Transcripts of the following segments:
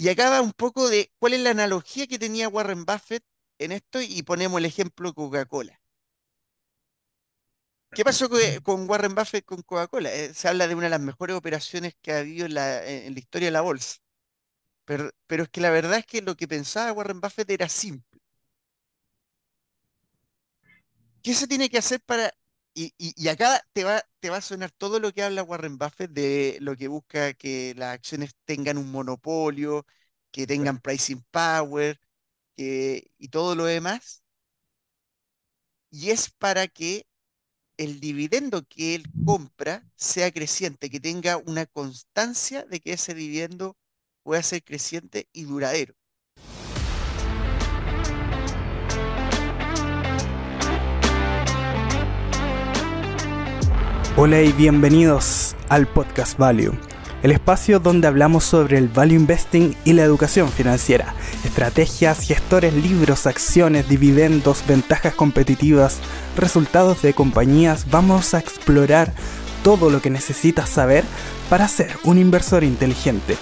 Y acá va un poco de cuál es la analogía que tenía Warren Buffett en esto y ponemos el ejemplo Coca-Cola. ¿Qué pasó con Warren Buffett con Coca-Cola? Se habla de una de las mejores operaciones que ha habido en la historia de la bolsa. Pero es que la verdad es que lo que pensaba Warren Buffett era simple. ¿Qué se tiene que hacer para... y acá te va a sonar todo lo que habla Warren Buffett de lo que busca que las acciones tengan un monopolio, que tengan pricing power, y todo lo demás. Y es para que el dividendo que él compra sea creciente, que tenga una constancia de que ese dividendo pueda ser creciente y duradero. Hola y bienvenidos al Podcast Value, el espacio donde hablamos sobre el value investing y la educación financiera, estrategias, gestores, libros, acciones, dividendos, ventajas competitivas, resultados de compañías. Vamos a explorar todo lo que necesitas saber para ser un inversor inteligente.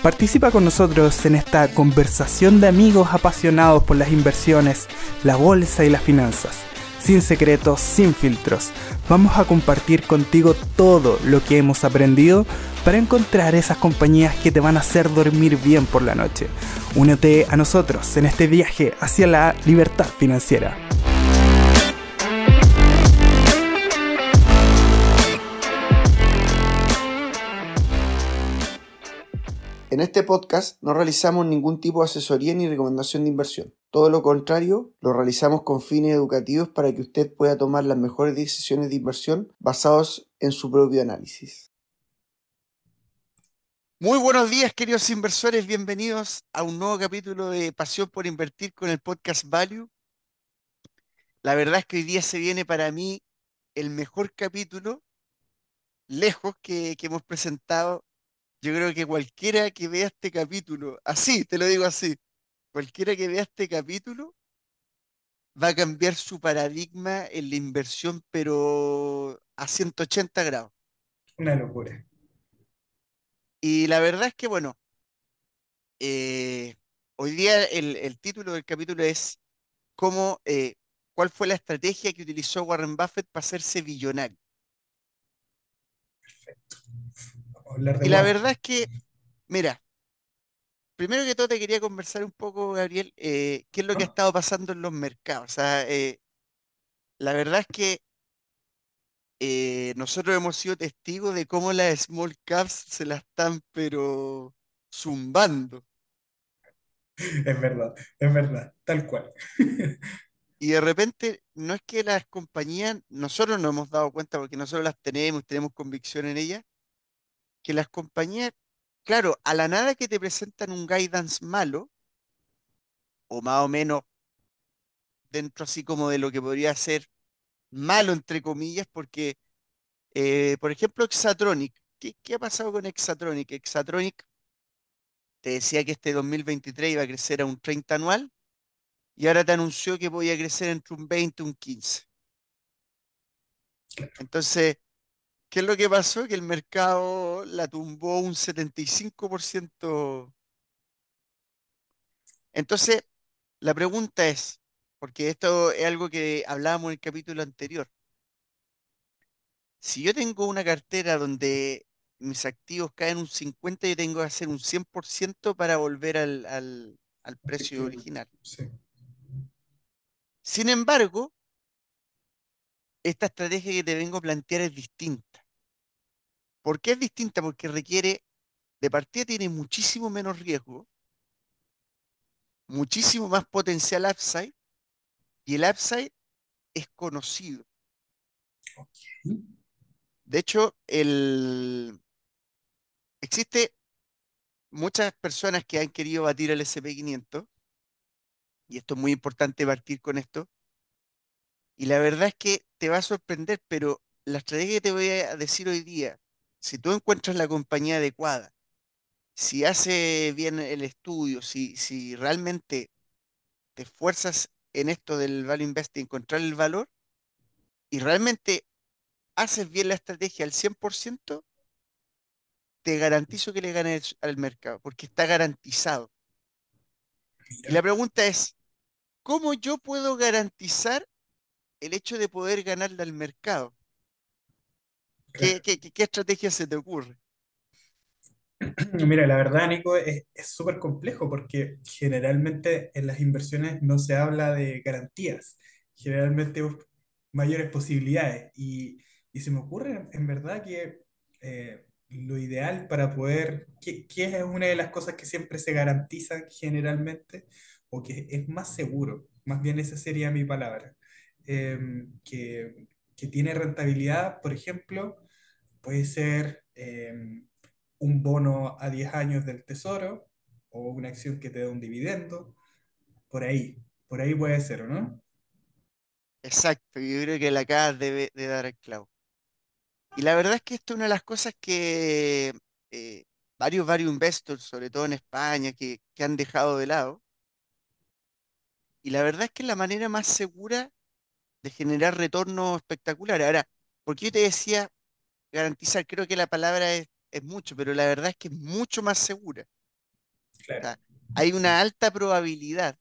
Participa con nosotros en esta conversación de amigos apasionados por las inversiones, la bolsa y las finanzas. Sin secretos, sin filtros. Vamos a compartir contigo todo lo que hemos aprendido para encontrar esas compañías que te van a hacer dormir bien por la noche. Únete a nosotros en este viaje hacia la libertad financiera. En este podcast no realizamos ningún tipo de asesoría ni recomendación de inversión. Todo lo contrario, lo realizamos con fines educativos para que usted pueda tomar las mejores decisiones de inversión basados en su propio análisis. Muy buenos días, queridos inversores. Bienvenidos a un nuevo capítulo de Pasión por Invertir con el podcast Value. La verdad es que hoy día se viene para mí el mejor capítulo, lejos, que hemos presentado. Yo creo que cualquiera que vea este capítulo, así, te lo digo así, cualquiera que vea este capítulo va a cambiar su paradigma en la inversión, pero a 180 grados. Una locura. Y la verdad es que, bueno, eh, hoy día el título del capítulo es cómo, cuál fue la estrategia que utilizó Warren Buffett para hacerse billonario. Vamos a hablar de Y la Warren. verdad es que, mira, primero que todo te quería conversar un poco, Gabriel, qué es lo que ha ¿No? estado pasando en los mercados. O sea, la verdad es que nosotros hemos sido testigos de cómo las small caps se la están, pero zumbando. Es verdad, tal cual. Y de repente, no es que las compañías, nosotros nos hemos dado cuenta porque nosotros las tenemos convicción en ellas, que las compañías, claro, a la nada que te presentan un guidance malo, o más o menos dentro así como de lo que podría ser malo, entre comillas, porque, por ejemplo, Exatronic, ¿qué ha pasado con Exatronic? Exatronic te decía que este 2023 iba a crecer a un 30 anual y ahora te anunció que podía crecer entre un 20 y un 15. Entonces, ¿qué es lo que pasó? Que el mercado la tumbó un 75%. Entonces, la pregunta es, porque esto es algo que hablábamos en el capítulo anterior, si yo tengo una cartera donde mis activos caen un 50, yo tengo que hacer un 100% para volver al precio Efectivamente, original. sí. Sin embargo, esta estrategia que te vengo a plantear es distinta. ¿Por qué es distinta? Porque requiere, de partida tiene muchísimo menos riesgo, muchísimo más potencial upside, y el upside es conocido. De hecho, existe muchas personas que han querido batir el S&P 500, y esto es muy importante partir con esto, y la verdad es que te va a sorprender, pero la estrategia que te voy a decir hoy día, si tú encuentras la compañía adecuada, si hace bien el estudio, si realmente te esfuerzas en esto del value investing, encontrar el valor, y realmente haces bien la estrategia al 100%, te garantizo que le gane al mercado, porque está garantizado. Y la Mira, pregunta es, ¿cómo yo puedo garantizar el hecho de poder ganarle al mercado? ¿Qué, claro. qué estrategia se te ocurre? Mira, la verdad, Nico, es súper complejo porque generalmente en las inversiones no se habla de garantías, generalmente mayores posibilidades. Y se me ocurre en verdad que lo ideal para poder, ¿qué es una de las cosas que siempre se garantizan generalmente o que es más seguro? Más bien esa sería mi palabra. Que tiene rentabilidad, por ejemplo, puede ser un bono a 10 años del tesoro o una acción que te da un dividendo, por ahí puede ser, ¿o no? Exacto, yo creo que la acabas de dar al clavo. Y la verdad es que esto es una de las cosas que varios investors, sobre todo en España, que han dejado de lado. Y la verdad es que es la manera más segura de generar retornos espectaculares. Ahora, ¿por qué yo te decía garantizar? Creo que la palabra es mucho, pero la verdad es que es mucho más segura. O Claro, sea, hay una alta probabilidad.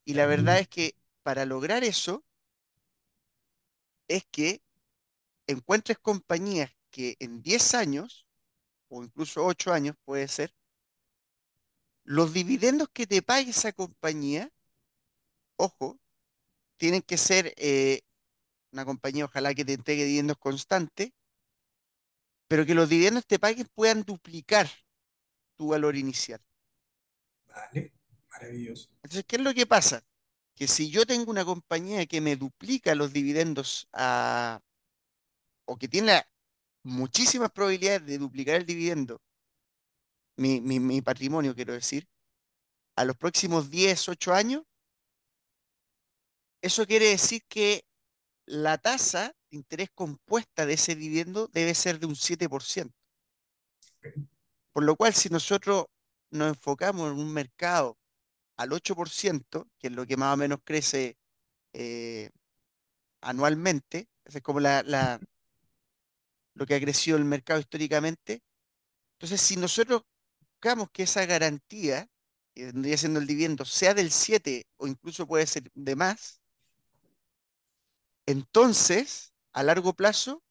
Y la claro, verdad es que para lograr eso es que encuentres compañías que en 10 años, o incluso 8 años puede ser, los dividendos que te pague esa compañía, ojo, tienen que ser una compañía, ojalá que te entregue dividendos constantes, pero que los dividendos que te paguen puedan duplicar tu valor inicial. vale, maravilloso. Entonces, ¿qué es lo que pasa? Que si yo tengo una compañía que me duplica los dividendos o que tiene muchísimas probabilidades de duplicar el dividendo, mi patrimonio, quiero decir, a los próximos 10 8 años, eso quiere decir que la tasa de interés compuesta de ese dividendo debe ser de un 7%. Por lo cual, si nosotros nos enfocamos en un mercado al 8%, que es lo que más o menos crece eh, anualmente, esa es como lo que ha crecido el mercado históricamente. Entonces, si nosotros buscamos que esa garantía, que vendría siendo el dividendo, sea del 7 o incluso puede ser de más, entonces, a largo plazo,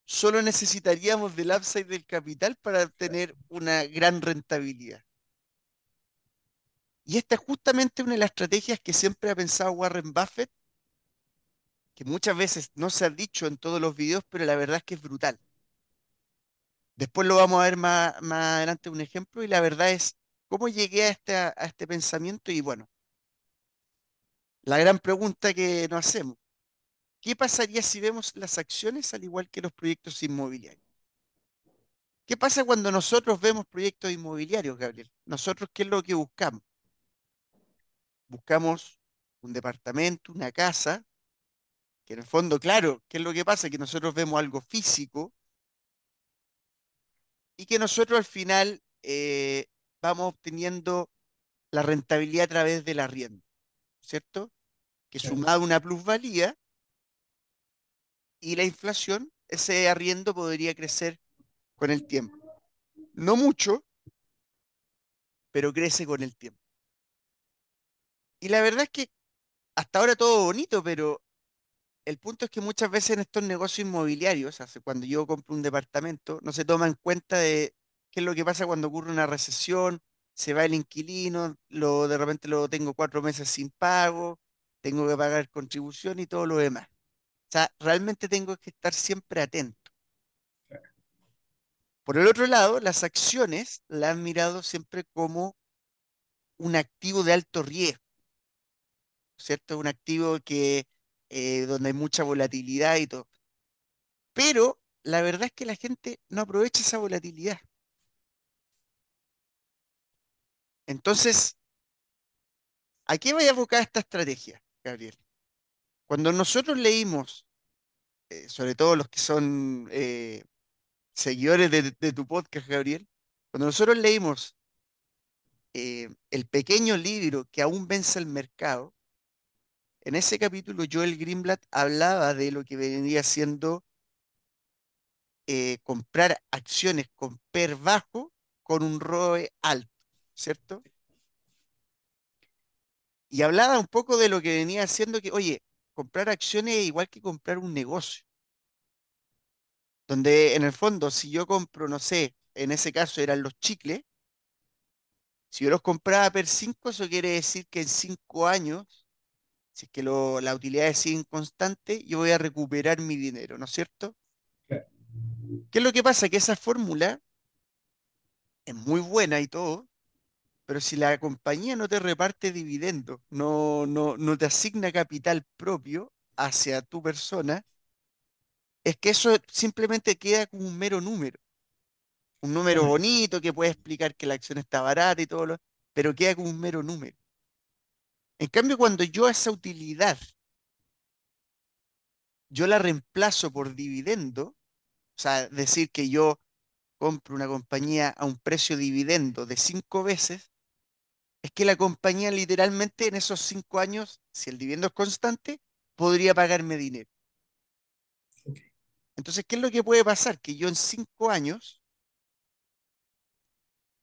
solo necesitaríamos del upside del capital para obtener una gran rentabilidad. Y esta es justamente una de las estrategias que siempre ha pensado Warren Buffett, que muchas veces no se ha dicho en todos los videos, pero la verdad es que es brutal. Después lo vamos a ver más adelante un ejemplo y la verdad es cómo llegué a este pensamiento y bueno, la gran pregunta que nos hacemos, ¿qué pasaría si vemos las acciones al igual que los proyectos inmobiliarios? ¿Qué pasa cuando nosotros vemos proyectos inmobiliarios, Gabriel? Nosotros, ¿qué es lo que buscamos? Buscamos un departamento, una casa, que en el fondo, claro, ¿qué es lo que pasa? Que nosotros vemos algo físico y que nosotros al final vamos obteniendo la rentabilidad a través del arriendo, ¿cierto? Que Claro, sumado a una plusvalía y la inflación, ese arriendo podría crecer con el tiempo. No mucho, pero crece con el tiempo. Y la verdad es que hasta ahora todo bonito, pero el punto es que muchas veces en estos negocios inmobiliarios, hace cuando yo compro un departamento, no se toma en cuenta de qué es lo que pasa cuando ocurre una recesión, se va el inquilino, de repente lo tengo 4 meses sin pago, tengo que pagar contribución y todo lo demás. O sea, realmente tengo que estar siempre atento. Por el otro lado, las acciones las han mirado siempre como un activo de alto riesgo, ¿cierto? Un activo donde hay mucha volatilidad y todo. Pero la verdad es que la gente no aprovecha esa volatilidad. Entonces, ¿a qué vaya enfocada esta estrategia, Gabriel? Cuando nosotros leímos, sobre todo los que son seguidores de tu podcast, Gabriel, cuando nosotros leímos el pequeño libro que aún vence el mercado, en ese capítulo Joel Greenblatt hablaba de lo que vendría siendo comprar acciones con PER bajo con un ROE alto, ¿cierto? Y hablaba un poco de lo que venía haciendo que, oye, comprar acciones es igual que comprar un negocio, donde en el fondo, si yo compro, no sé, en ese caso eran los chicles, si yo los compraba per 5 eso quiere decir que en 5 años, si es que las utilidades siguen constantes, yo voy a recuperar mi dinero, ¿no es cierto? Claro. ¿Qué es lo que pasa? Que esa fórmula es muy buena y todo, pero si la compañía no te reparte dividendos, no te asigna capital propio hacia tu persona, es que eso simplemente queda como un mero número. Un número Exactamente. bonito que puede explicar que la acción está barata y todo lo, pero queda como un mero número. En cambio, cuando yo esa utilidad, yo la reemplazo por dividendo, o sea, decir que yo compro una compañía a un precio dividendo de 5 veces, es que la compañía literalmente en esos 5 años, si el dividendo es constante, podría pagarme dinero. Ok. Entonces, ¿qué es lo que puede pasar? Que yo en 5 años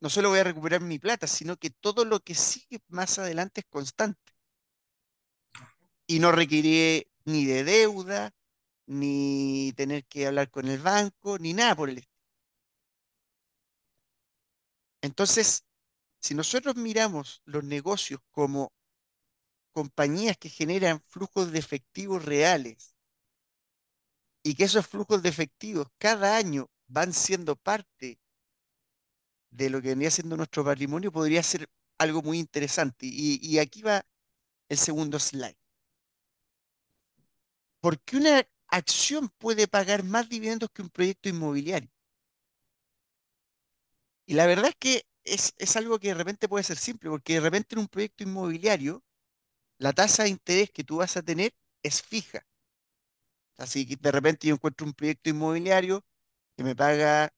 no solo voy a recuperar mi plata, sino que todo lo que sigue más adelante es constante y no requiere ni de deuda, ni tener que hablar con el banco, ni nada por el estilo. Entonces, si nosotros miramos los negocios como compañías que generan flujos de efectivo reales y que esos flujos de efectivos cada año van siendo parte de lo que venía siendo nuestro patrimonio, podría ser algo muy interesante. Y aquí va el segundo slide. ¿Por qué una acción puede pagar más dividendos que un proyecto inmobiliario? Y la verdad es que es algo que de repente puede ser simple, porque de repente en un proyecto inmobiliario la tasa de interés que tú vas a tener es fija. Así que de repente yo encuentro un proyecto inmobiliario que me paga,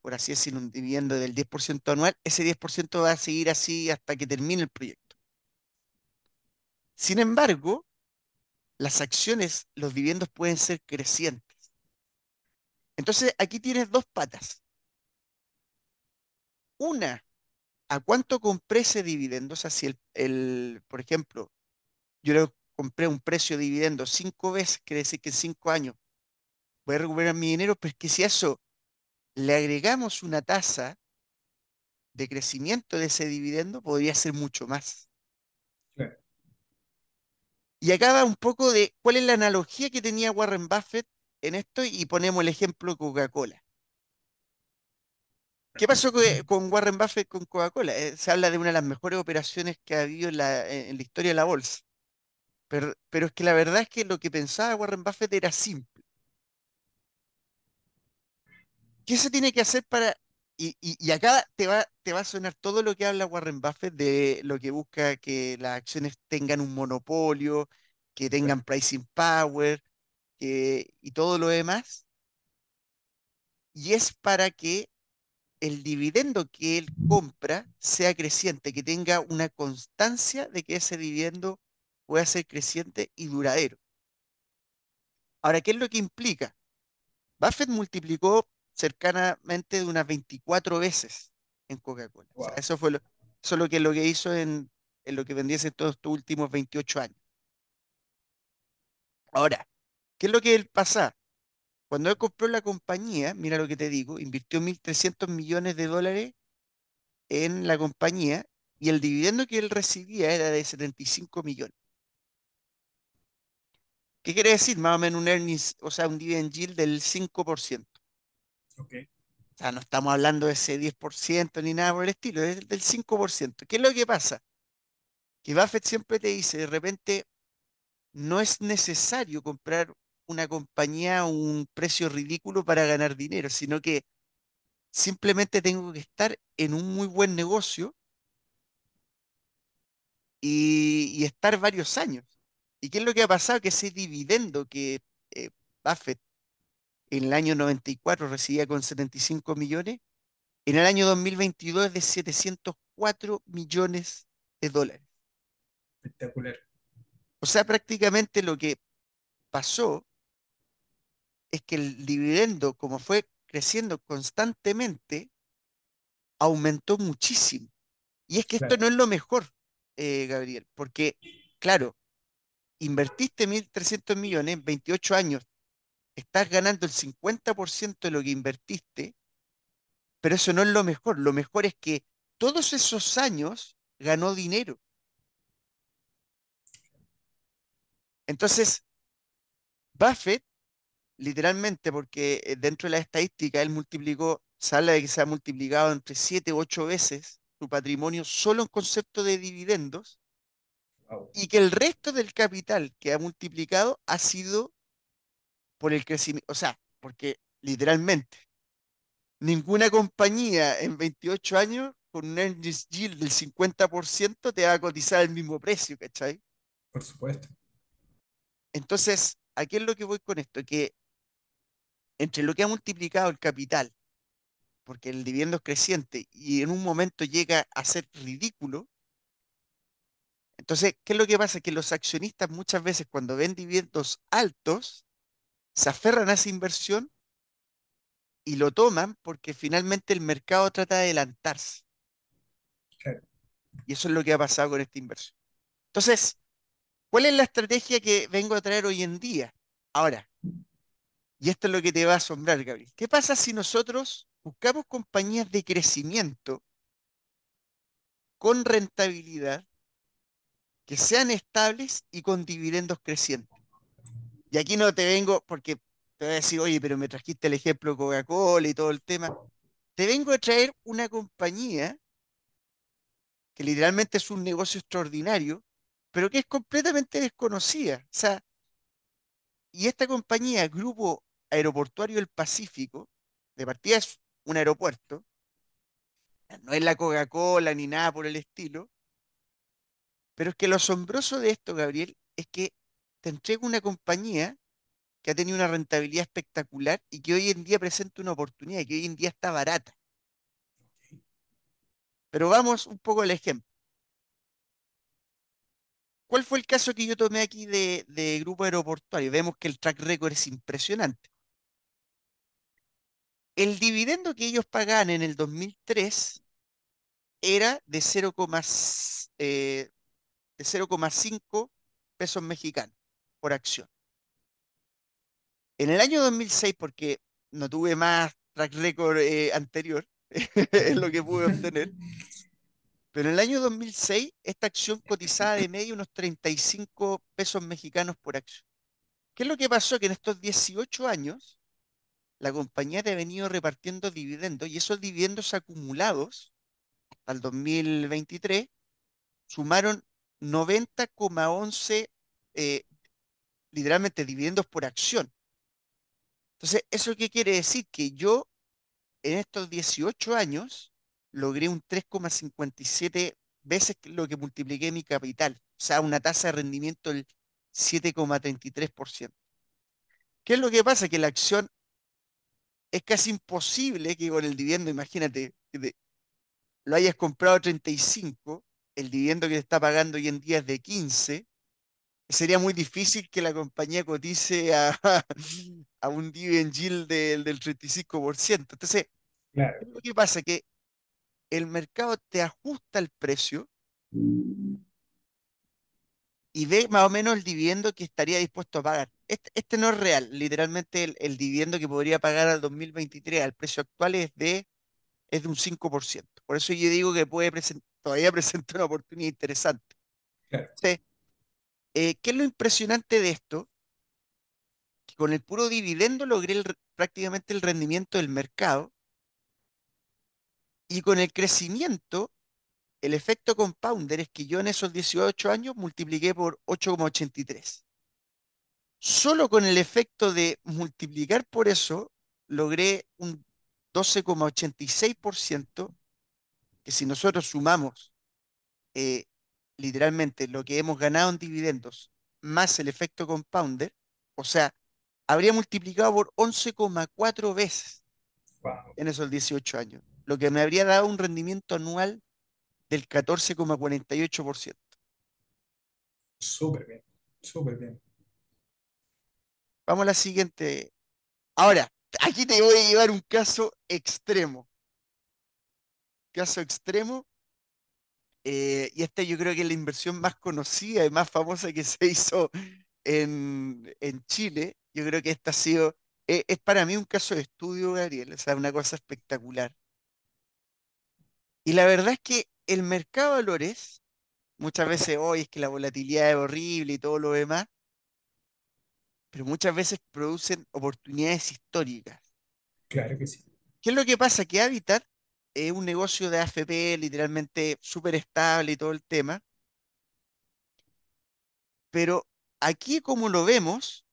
por así decirlo, un dividendo del 10% anual, ese 10% va a seguir así hasta que termine el proyecto. Sin embargo, las acciones, los dividendos pueden ser crecientes. Entonces, aquí tienes dos patas. Una, ¿a cuánto compré ese dividendo? O sea, si por ejemplo, yo le compré un precio de dividendo 5 veces, quiere decir que en 5 años voy a recuperar mi dinero, pero es que si a eso le agregamos una tasa de crecimiento de ese dividendo, podría ser mucho más. Claro. Y acá va un poco de cuál es la analogía que tenía Warren Buffett en esto y ponemos el ejemplo Coca-Cola. ¿Qué pasó con Warren Buffett con Coca-Cola? Se habla de una de las mejores operaciones que ha habido en la historia de la bolsa. Pero es que la verdad es que lo que pensaba Warren Buffett era simple. ¿Qué se tiene que hacer para... Y acá te va a sonar todo lo que habla Warren Buffett de lo que busca que las acciones tengan un monopolio, que Claro. tengan pricing power, y todo lo demás. Y es para que el dividendo que él compra sea creciente, que tenga una constancia de que ese dividendo pueda ser creciente y duradero. Ahora, ¿qué es lo que implica? Buffett multiplicó cercanamente de unas 24 veces en Coca-Cola. O sea, Wow. eso es lo que hizo en lo que vendía en todos estos últimos 28 años. Ahora, ¿qué es lo que él pasa? Cuando él compró la compañía, mira lo que te digo, invirtió 1.300 millones de dólares en la compañía y el dividendo que él recibía era de 75 millones. ¿Qué quiere decir? Más o menos un earnings, o sea, un dividend yield del 5%. Ok. O sea, no estamos hablando de ese 10% ni nada por el estilo, es del 5%. ¿Qué es lo que pasa? Que Buffett siempre te dice, de repente, no es necesario comprar una compañía a un precio ridículo para ganar dinero, sino que simplemente tengo que estar en un muy buen negocio y estar varios años. ¿Y qué es lo que ha pasado? Que ese dividendo que Buffett en el año 94 recibía con 75 millones, en el año 2022 es de 704 millones de dólares. Espectacular. O sea, prácticamente lo que pasó es que el dividendo, como fue creciendo constantemente, aumentó muchísimo. Y es que esto Claro, no es lo mejor, Gabriel, porque, claro, invertiste 1.300 millones en 28 años, estás ganando el 50% de lo que invertiste, pero eso no es lo mejor. Lo mejor es que todos esos años ganó dinero. Entonces, Buffett, literalmente, porque dentro de la estadística él multiplicó, se habla de que se ha multiplicado entre 7 u 8 veces su patrimonio solo en concepto de dividendos, wow, y que el resto del capital que ha multiplicado ha sido por el crecimiento, o sea, porque literalmente ninguna compañía en 28 años con un earnings yield del 50% te va a cotizar al mismo precio, ¿cachai? por supuesto. Entonces, ¿a qué es lo que voy con esto? Que entre lo que ha multiplicado el capital, porque el dividendo es creciente y en un momento llega a ser ridículo, entonces, ¿qué es lo que pasa? Que los accionistas muchas veces cuando ven dividendos altos, se aferran a esa inversión y lo toman porque finalmente el mercado trata de adelantarse. Claro. Y eso es lo que ha pasado con esta inversión. Entonces, ¿cuál es la estrategia que vengo a traer hoy en día? Ahora, y esto es lo que te va a asombrar, Gabriel. ¿Qué pasa si nosotros buscamos compañías de crecimiento con rentabilidad que sean estables y con dividendos crecientes? Y aquí no te vengo porque te voy a decir, oye, pero me trajiste el ejemplo de Coca-Cola y todo el tema. Te vengo a traer una compañía que literalmente es un negocio extraordinario, pero que es completamente desconocida. O sea, y esta compañía, Grupo Aeroportuario del Pacífico, de partida es un aeropuerto, no es la Coca-Cola ni nada por el estilo, pero es que lo asombroso de esto, Gabriel, es que te entrega una compañía que ha tenido una rentabilidad espectacular y que hoy en día presenta una oportunidad, y que hoy en día está barata. Pero vamos un poco al ejemplo. ¿Cuál fue el caso que yo tomé aquí de Grupo Aeroportuario? Vemos que el track record es impresionante. El dividendo que ellos pagaban en el 2003 era de 0,5 pesos mexicanos por acción. En el año 2006, porque no tuve más track record anterior, es lo que pude obtener, pero en el año 2006 esta acción cotizaba de medio unos 35 pesos mexicanos por acción. ¿Qué es lo que pasó? Que en estos 18 años la compañía te ha venido repartiendo dividendos y esos dividendos acumulados al 2023 sumaron 90,11 eh, literalmente dividendos por acción. Entonces, ¿eso qué quiere decir? Que yo en estos 18 años logré un 3,57 veces lo que multipliqué mi capital, o sea, una tasa de rendimiento del 7,33%. ¿Qué es lo que pasa? Que la acción es casi imposible que con el dividendo, imagínate, lo hayas comprado a 35, el dividendo que te está pagando hoy en día es de 15, sería muy difícil que la compañía cotice a un dividend yield del 35%. Entonces, ¿qué Claro. es lo que pasa? Que el mercado te ajusta el precio y ve más o menos el dividendo que estaría dispuesto a pagar. Este no es real. Literalmente el dividendo que podría pagar al 2023 al precio actual es de un 5%. Por eso yo digo que todavía presenta una oportunidad interesante. Claro, Entonces, ¿qué es lo impresionante de esto? Que con el puro dividendo logré prácticamente el rendimiento del mercado, y con el crecimiento, el efecto compounder es que yo en esos 18 años multipliqué por 8,83. Solo con el efecto de multiplicar por eso, logré un 12,86%, que si nosotros sumamos eh, literalmente lo que hemos ganado en dividendos más el efecto compounder, o sea, habría multiplicado por 11,4 veces wow, en esos 18 años, lo que me habría dado un rendimiento anual del 14,48%. súper bien, súper bien. Vamos a la siguiente. Ahora, aquí te voy a llevar un caso extremo. Caso extremo, y esta yo creo que es la inversión más conocida y más famosa que se hizo en Chile. Yo creo que esta ha sido, es para mí un caso de estudio, Gabriel, o sea, una cosa espectacular. Y la verdad es que el mercado de valores, muchas veces hoy es que la volatilidad es horrible y todo lo demás, pero muchas veces producen oportunidades históricas. Claro que sí. ¿Qué es lo que pasa? Que Habitat es un negocio de AFP literalmente súper estable y todo el tema, pero aquí como lo vemos,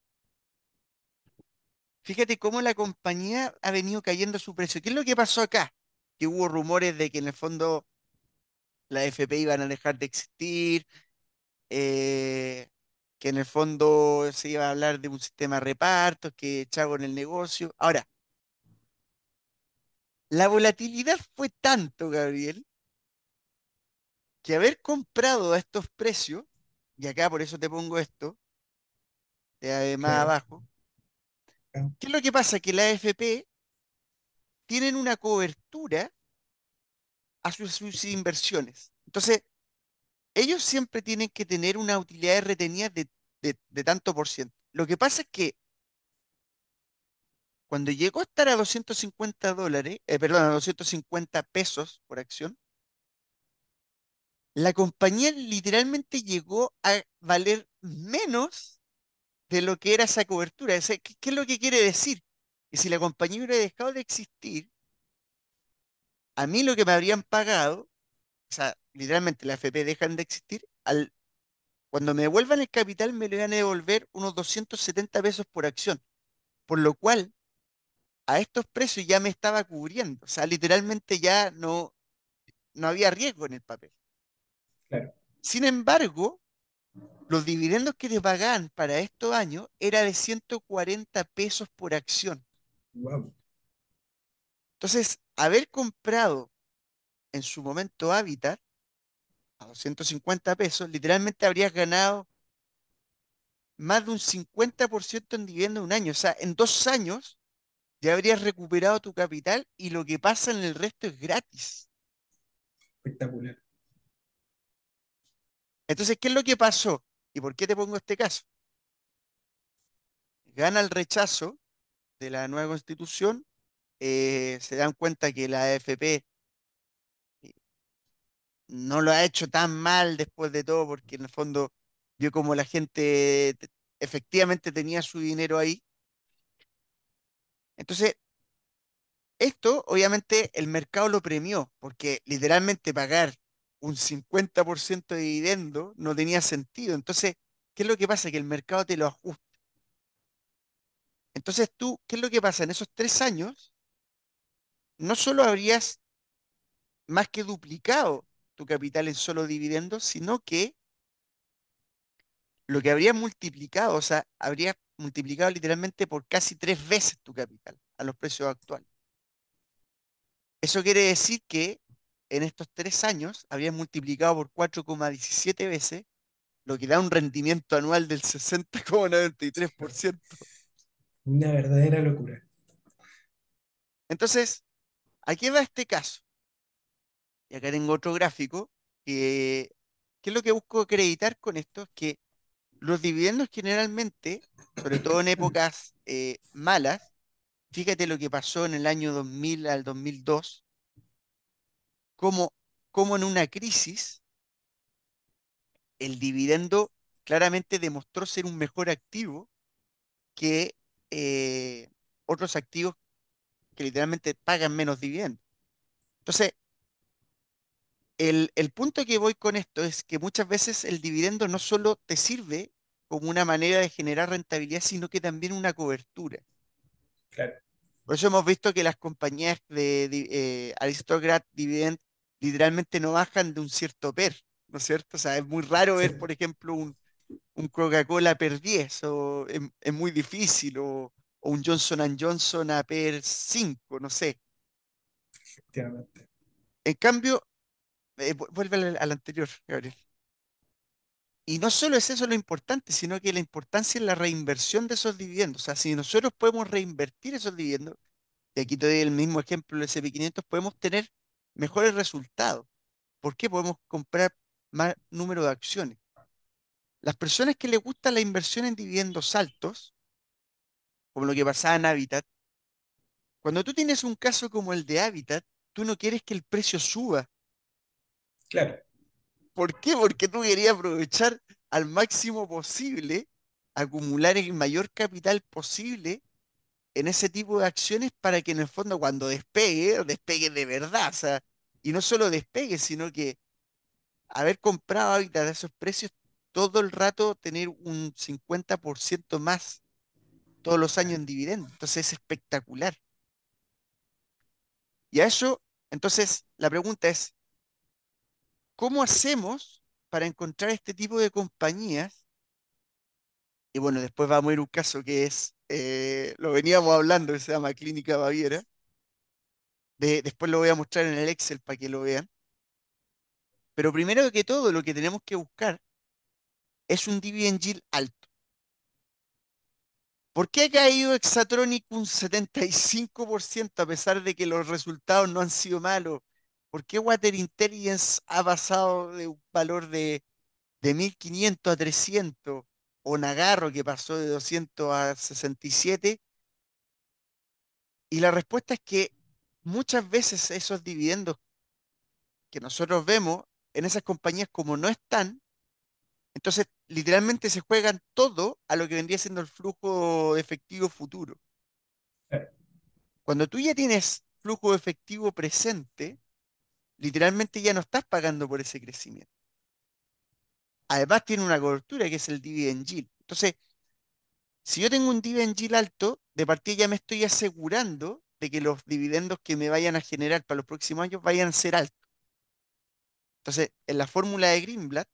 fíjate cómo la compañía ha venido cayendo su precio. ¿Qué es lo que pasó acá? Que hubo rumores de que en el fondo la AFP iban a dejar de existir, eh, que en el fondo se iba a hablar de un sistema de repartos, que echaba en el negocio. Ahora, la volatilidad fue tanto, Gabriel, que haber comprado a estos precios, y acá por eso te pongo esto, más Claro. abajo, Ah, ¿qué es lo que pasa? Que la AFP tienen una cobertura a sus inversiones. Entonces, ellos siempre tienen que tener una utilidad retenida de tanto por ciento. Lo que pasa es que cuando llegó a estar a $250, perdón, a 250 pesos por acción, la compañía literalmente llegó a valer menos de lo que era esa cobertura. O sea, ¿qué es lo que quiere decir? Que si la compañía hubiera dejado de existir, a mí lo que me habrían pagado, o sea, literalmente la FP dejan de existir, cuando me devuelvan el capital me le van a devolver unos 270 pesos por acción, por lo cual a estos precios ya me estaba cubriendo, o sea, literalmente ya no había riesgo en el papel. claro. Sin embargo, los dividendos que te pagaban para estos años era de 140 pesos por acción. Wow. Entonces, haber comprado en su momento Habitat a 250 pesos, literalmente habrías ganado más de un 50% en dividendos en un año. O sea, en 2 años ya habrías recuperado tu capital y lo que pasa en el resto es gratis. Espectacular. Entonces, ¿qué es lo que pasó? ¿Y por qué te pongo este caso? Gana el rechazo de la nueva constitución, se dan cuenta que la AFP no lo ha hecho tan mal después de todo, porque en el fondo vio como la gente efectivamente tenía su dinero ahí. Entonces, esto obviamente el mercado lo premió, porque literalmente pagar un 50% de dividendo no tenía sentido. Entonces, ¿qué es lo que pasa? Que el mercado te lo ajusta. Entonces tú, ¿qué es lo que pasa? En esos 3 años, no solo habrías más que duplicado tu capital en solo dividendos, sino que lo que habrías multiplicado, o sea, habrías multiplicado literalmente por casi 3 veces tu capital a los precios actuales. Eso quiere decir que en estos 3 años habrías multiplicado por 4,17 veces, lo que da un rendimiento anual del 60,93%. Una verdadera locura. Entonces, aquí va este caso. Y acá tengo otro gráfico que, ¿qué es lo que busco acreditar con esto? Es que los dividendos generalmente, sobre todo en épocas malas, fíjate lo que pasó en el año 2000 al 2002, como, como en una crisis el dividendo claramente demostró ser un mejor activo que eh, otros activos que literalmente pagan menos dividendos. Entonces, el punto que voy con esto es que muchas veces el dividendo no solo te sirve como una manera de generar rentabilidad, sino que también una cobertura. Claro. Por eso hemos visto que las compañías de Aristocrat Dividend literalmente no bajan de un cierto PER, ¿no es cierto? O sea, es muy raro ver, Sí, por ejemplo, un Coca-Cola PER 10, o es muy difícil, o un Johnson & Johnson a PER 5, no sé. efectivamente. En cambio, vuelve al anterior, Gabriel. Y no solo es eso lo importante, sino que la importancia es la reinversión de esos dividendos. O sea, si nosotros podemos reinvertir esos dividendos, y aquí te doy el mismo ejemplo del S&P 500, podemos tener mejores resultados. ¿Por qué? Podemos comprar más número de acciones. Las personas que les gusta la inversión en dividendos altos, como lo que pasaba en Habitat, cuando tú tienes un caso como el de Habitat, tú no quieres que el precio suba. Claro, ¿Por qué? Porque tú querías aprovechar al máximo posible, acumular el mayor capital posible en ese tipo de acciones para que en el fondo cuando despegue, despegue de verdad. O sea, y no solo despegue, sino que haber comprado Habitat a esos precios todo el rato, tener un 50% más todos los años en dividendos. Entonces es espectacular. Y a eso, entonces, la pregunta es, ¿cómo hacemos para encontrar este tipo de compañías? Y bueno, después vamos a ir a un caso que es, lo veníamos hablando, que se llama Clínica Baviera. Después lo voy a mostrar en el Excel para que lo vean. Pero primero que todo, lo que tenemos que buscar es un dividend yield alto. ¿Por qué ha caído Exatronic un 75% a pesar de que los resultados no han sido malos? ¿Por qué Water Intelligence ha pasado de un valor de 1.500 a 300? O Nagarro que pasó de 200 a 67. Y la respuesta es que muchas veces esos dividendos que nosotros vemos en esas compañías como no están, entonces literalmente se juegan todo a lo que vendría siendo el flujo de efectivo futuro. claro. Cuando tú ya tienes flujo de efectivo presente, literalmente ya no estás pagando por ese crecimiento. Además tiene una cobertura que es el dividend yield. Entonces, si yo tengo un dividend yield alto, de partida ya me estoy asegurando de que los dividendos que me vayan a generar para los próximos años vayan a ser altos. Entonces, en la fórmula de Greenblatt,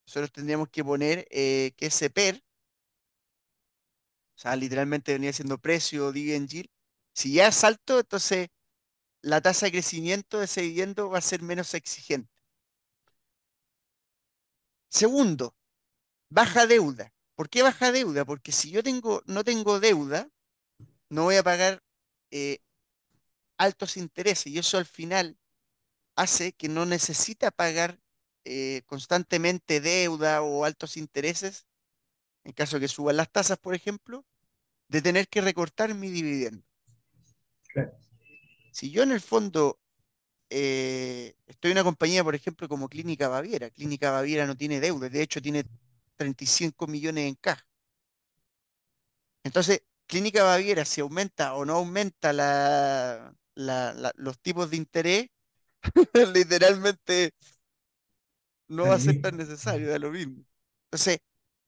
nosotros tendríamos que poner que ese PER, o sea, literalmente venía siendo precio, dividend yield, si ya es alto, entonces la tasa de crecimiento de ese dividendo va a ser menos exigente. Segundo, baja deuda. ¿Por qué baja deuda? Porque si yo no tengo deuda, no voy a pagar eh, altos intereses y eso al final hace que no necesita pagar constantemente deuda o altos intereses, en caso de que suban las tasas, por ejemplo, de tener que recortar mi dividendo. Claro. Si yo en el fondo estoy en una compañía, por ejemplo, como Clínica Baviera no tiene deuda, de hecho tiene 35 millones en caja. Entonces, Clínica Baviera, si aumenta o no aumenta los tipos de interés, literalmente no Da va a lo ser tan mismo. necesario, da lo mismo. Entonces,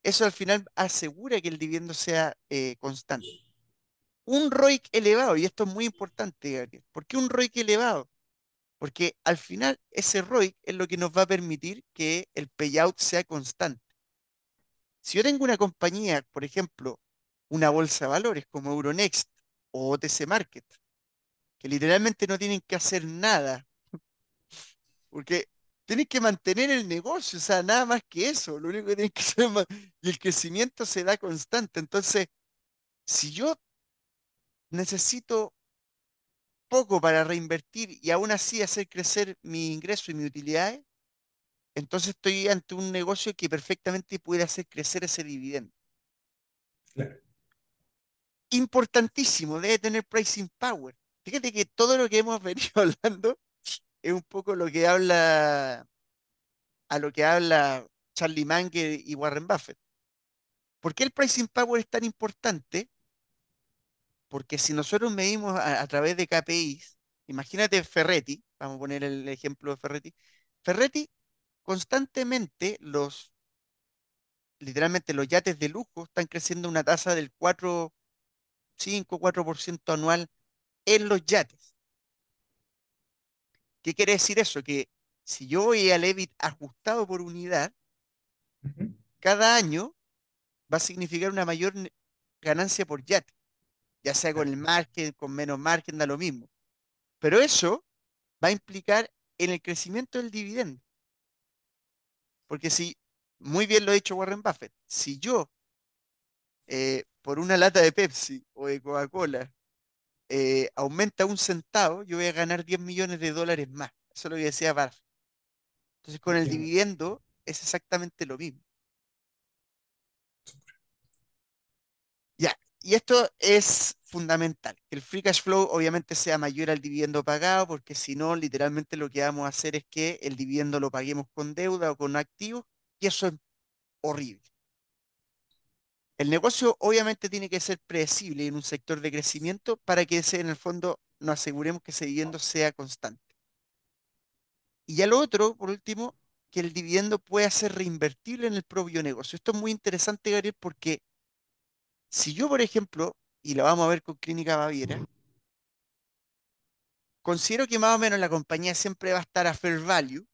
eso al final asegura que el dividendo sea constante. Un ROIC elevado, y esto es muy importante, Gabriel. ¿Por qué un ROIC elevado? Porque al final ese ROIC es lo que nos va a permitir que el payout sea constante. Si yo tengo una compañía, por ejemplo, una bolsa de valores como Euronext o OTC Market, que literalmente no tienen que hacer nada, porque tienen que mantener el negocio, o sea, nada más que eso, lo único que tienen que hacer y el crecimiento se da constante. Entonces, si yo necesito poco para reinvertir y aún así hacer crecer mi ingreso y mi utilidades, entonces estoy ante un negocio que perfectamente puede hacer crecer ese dividendo. Claro. Importantísimo, debe tener pricing power. Fíjate que todo lo que hemos venido hablando es un poco lo que habla Charlie Munger y Warren Buffett. ¿Por qué el pricing power es tan importante? Porque si nosotros medimos a través de KPIs, imagínate Ferretti, vamos a poner el ejemplo de Ferretti. Ferretti constantemente literalmente los yates de lujo están creciendo a una tasa del 4,5, 4% anual en los yates. ¿Qué quiere decir eso? Que si yo voy al EBIT ajustado por unidad, Ujú. cada año va a significar una mayor ganancia por yate, ya sea con Claro. el margen, con menos margen, da lo mismo. Pero eso va a implicar en el crecimiento del dividendo. Porque si muy bien lo ha dicho Warren Buffett. Si yo, por una lata de Pepsi o de Coca-Cola, aumenta un centavo, yo voy a ganar 10 millones de dólares más. Eso es lo que decía Buffett. Entonces, con el entiendo. dividendo es exactamente lo mismo. Ya, y esto es fundamental, que el free cash flow obviamente sea mayor al dividendo pagado, porque si no, literalmente lo que vamos a hacer es que el dividendo lo paguemos con deuda o con activos, y eso es horrible. El negocio obviamente tiene que ser predecible en un sector de crecimiento para que ese, en el fondo, nos aseguremos que ese dividendo sea constante. Y ya lo otro, por último, que el dividendo pueda ser reinvertible en el propio negocio. Esto es muy interesante, Gabriel, porque si yo, por ejemplo, y lo vamos a ver con Clínica Baviera, considero que más o menos la compañía siempre va a estar a fair value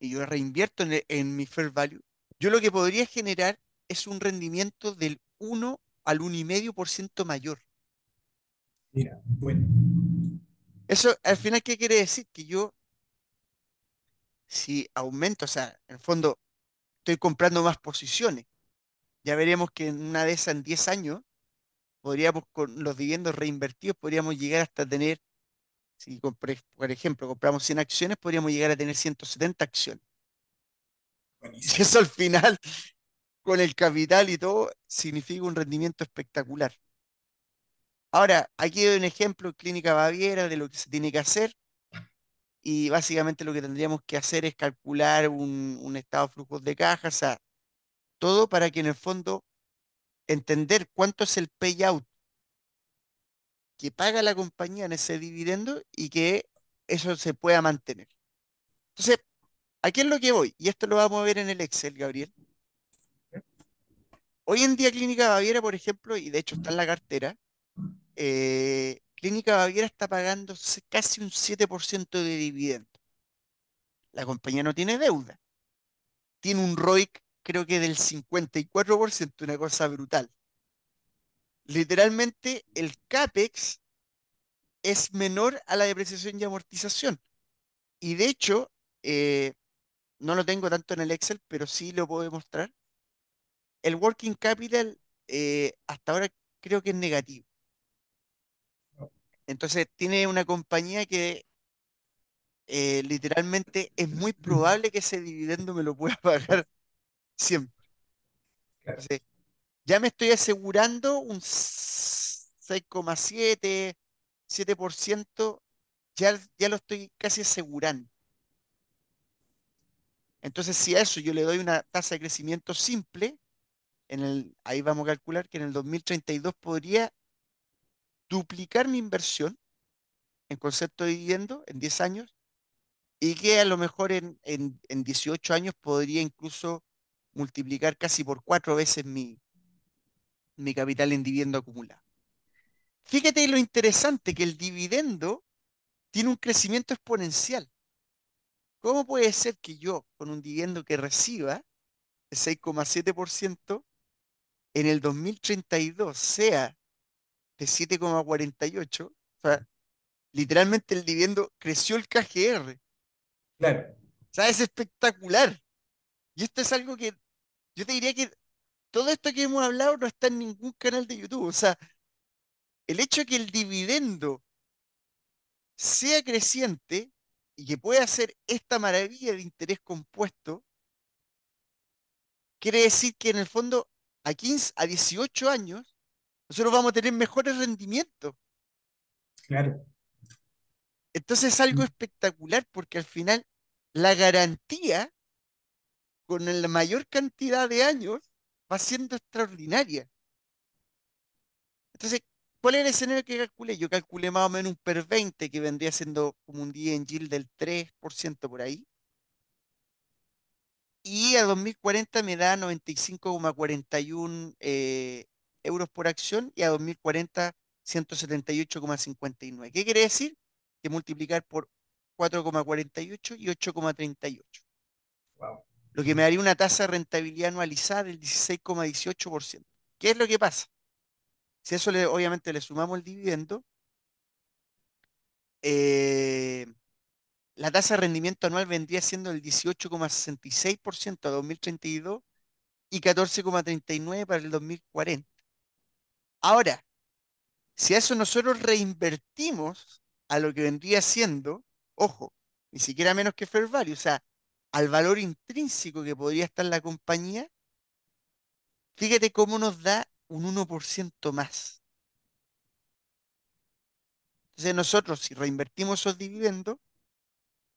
y yo reinvierto en mi fair value, yo lo que podría generar es un rendimiento del 1 al 1,5% mayor. Mira, bueno, Eso, al final, ¿qué quiere decir? Que yo, si aumento, o sea, en el fondo, estoy comprando más posiciones. Ya veremos que en una de esas, en 10 años, podríamos, con los dividendos reinvertidos, podríamos llegar hasta tener, si por ejemplo compramos 100 acciones, podríamos llegar a tener 170 acciones. Y buenísimo. eso al final, con el capital y todo, significa un rendimiento espectacular. Ahora, aquí hay un ejemplo, Clínica Baviera, de lo que se tiene que hacer, y básicamente lo que tendríamos que hacer es calcular un estado de flujos de caja, o sea, todo para que en el fondo entender cuánto es el payout que paga la compañía en ese dividendo y que eso se pueda mantener. Entonces, aquí es lo que voy, y esto lo vamos a ver en el Excel, Gabriel. Hoy en día Clínica Baviera, por ejemplo, y de hecho está en la cartera, Clínica Baviera está pagando casi un 7% de dividendo. La compañía no tiene deuda, tiene un ROIC creo que del 54%, una cosa brutal. Literalmente el CAPEX es menor a la depreciación y amortización. Y de hecho, eh, no lo tengo tanto en el Excel, pero sí lo puedo mostrar. El working capital hasta ahora creo que es negativo. Entonces tiene una compañía que literalmente es muy probable que ese dividendo me lo pueda pagar siempre. Claro, Entonces, ya me estoy asegurando un 6,7, 7%, ya lo estoy casi asegurando. Entonces, si a eso yo le doy una tasa de crecimiento simple, ahí vamos a calcular que en el 2032 podría duplicar mi inversión en concepto de dividendo en 10 años y que a lo mejor en 18 años podría incluso multiplicar casi por 4 veces mi capital en dividendo acumulado. Fíjate lo interesante que el dividendo tiene un crecimiento exponencial. ¿Cómo puede ser que yo, con un dividendo que reciba de 6,7% en el 2032 sea de 7,48? O sea, literalmente el dividendo creció el KGR. O claro. sea, es espectacular. Y esto es algo que yo te diría que todo esto que hemos hablado no está en ningún canal de YouTube. O sea, el hecho de que el dividendo sea creciente y que pueda hacer esta maravilla de interés compuesto, quiere decir que en el fondo a 15, a 18 años, nosotros vamos a tener mejores rendimientos. Claro. Entonces es algo espectacular porque al final la garantía con la mayor cantidad de años va siendo extraordinaria. Entonces, ¿cuál es el escenario que calculé? Yo calculé más o menos un PER 20 que vendría siendo como un día en yield del 3% por ahí. Y a 2040 me da 95,41 euros por acción y a 2040 178,59. ¿Qué quiere decir? Que multiplicar por 4,48 y 8,38, Wow. lo que me daría una tasa de rentabilidad anualizada del 16,18%. ¿Qué es lo que pasa? Si eso obviamente le sumamos el dividendo, eh, la tasa de rendimiento anual vendría siendo el 18,66% a 2032 y 14,39% para el 2040. Ahora, si a eso nosotros reinvertimos a lo que vendría siendo, ojo, ni siquiera menos que fair value, o sea, al valor intrínseco que podría estar la compañía, fíjate cómo nos da un 1% más. Entonces nosotros, si reinvertimos esos dividendos,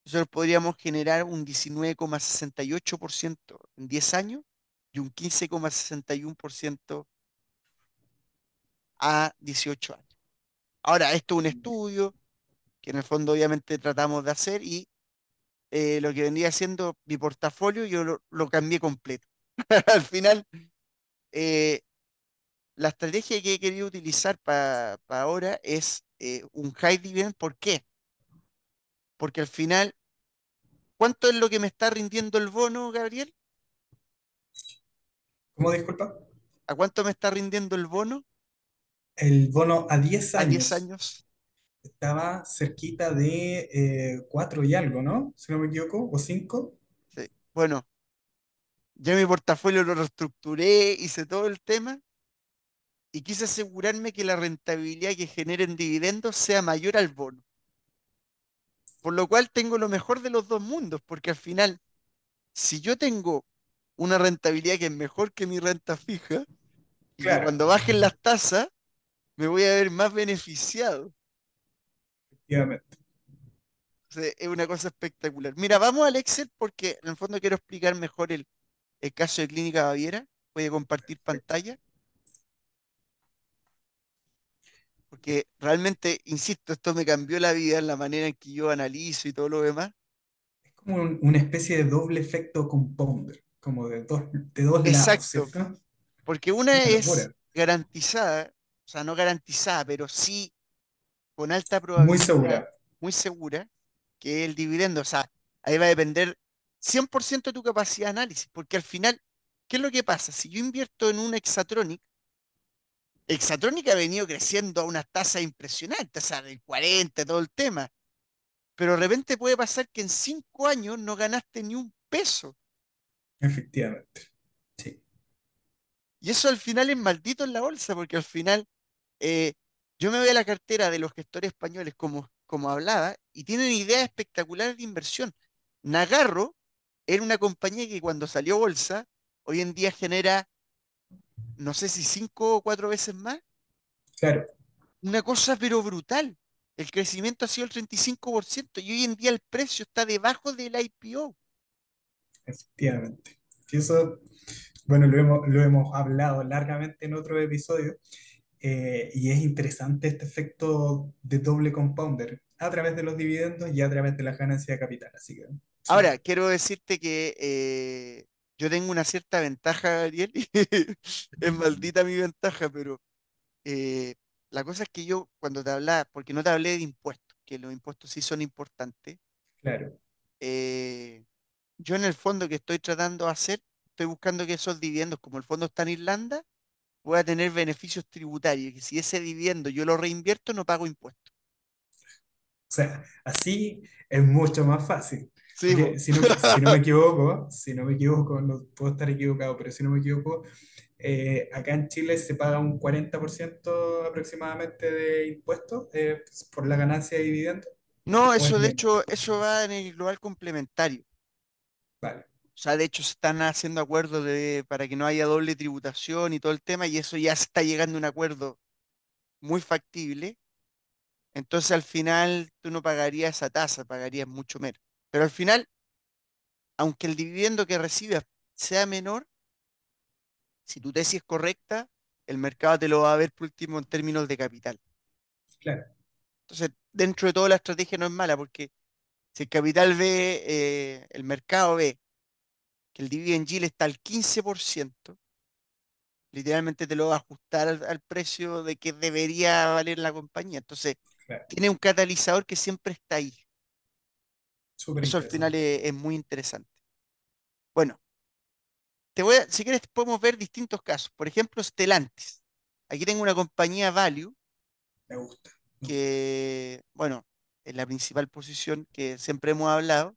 nosotros podríamos generar un 19,68% en 10 años y un 15,61% a 18 años. Ahora, esto es un estudio que en el fondo obviamente tratamos de hacer y lo que vendría siendo mi portafolio yo lo cambié completo. Al final, eh, la estrategia que he querido utilizar para ahora es un high dividend. ¿Por qué? Porque al final, ¿cuánto es lo que me está rindiendo el bono, Gabriel? ¿Cómo disculpa? ¿A cuánto me está rindiendo el bono El bono a 10 a 10 años años? estaba cerquita de 4 y algo, ¿no? Si no me equivoco, o 5. Sí. Bueno, yo mi portafolio lo reestructuré, hice todo el tema y quise asegurarme que la rentabilidad que generen dividendos sea mayor al bono. Por lo cual tengo lo mejor de los dos mundos, porque al final, si yo tengo una rentabilidad que es mejor que mi renta fija y que Claro, cuando bajen las tasas me voy a ver más beneficiado. efectivamente. O sea, es una cosa espectacular. Mira, vamos al Excel porque en el fondo quiero explicar mejor el caso de Clínica Baviera. Voy a compartir Perfecto. pantalla porque realmente, insisto, esto me cambió la vida en la manera en que yo analizo y todo lo demás. Es como una especie de doble efecto compounder, como de dos lados, Exacto, ¿cierto? porque una Una es locura. garantizada, o sea, no garantizada, pero sí con alta Muy probabilidad, segura, muy segura, que el dividendo, o sea, ahí va a depender 100% de tu capacidad de análisis, porque al final, ¿qué es lo que pasa? Si yo invierto en un Exatronic, Exatronic ha venido creciendo a unas tasas impresionantes, o sea, del 40, todo el tema, pero de repente puede pasar que en 5 años no ganaste ni un peso, efectivamente. Sí, y eso al final es maldito en la bolsa, porque al final eh, yo me voy a la cartera de los gestores españoles, como hablaba, y tienen ideas espectaculares de inversión. Nagarro era una compañía que cuando salió bolsa, hoy en día genera, no sé si 5 o 4 veces más, claro, una cosa pero brutal. El crecimiento ha sido el 35% y hoy en día el precio está debajo del IPO. efectivamente. Y eso, bueno, lo hemos hablado largamente en otro episodio, y es interesante este efecto de doble compounder a través de los dividendos y a través de la ganancia de capital. Así que, Ahora, súper. quiero decirte que yo tengo una cierta ventaja, Gabriel, y es maldita mi ventaja, pero eh, la cosa es que yo cuando te hablaba, porque no te hablé de impuestos, que los impuestos sí son importantes, Claro. eh, yo en el fondo que estoy tratando de hacer, estoy buscando que esos dividendos, como el fondo está en Irlanda, pueda tener beneficios tributarios, y que si ese dividendo yo lo reinvierto, no pago impuestos. O sea, así es mucho más fácil. Sí, po. Porque si no me equivoco, no puedo estar equivocado, pero si no me equivoco, acá en Chile se paga un 40% aproximadamente de impuestos por la ganancia de dividendos, No, o es eso de menos. hecho, eso va en el global complementario. Vale, O sea, de hecho, se están haciendo acuerdos para que no haya doble tributación y todo el tema, y eso ya se está llegando a un acuerdo muy factible. Entonces, al final, tú no pagarías esa tasa, pagarías mucho menos. Pero al final, aunque el dividendo que recibas sea menor, si tu tesis es correcta, el mercado te lo va a ver por último en términos de capital. claro, Entonces, dentro de toda la estrategia no es mala, porque si el capital ve, el mercado ve que el dividend yield está al 15%, literalmente te lo va a ajustar al precio de que debería valer la compañía. Entonces, claro. tiene un catalizador que siempre está ahí. Súper Eso al final interesante. es muy interesante. Bueno, si quieres podemos ver distintos casos. Por ejemplo, Stellantis. Aquí tengo una compañía Value Me gusta, me gusta. que, bueno, es la principal posición que siempre hemos hablado.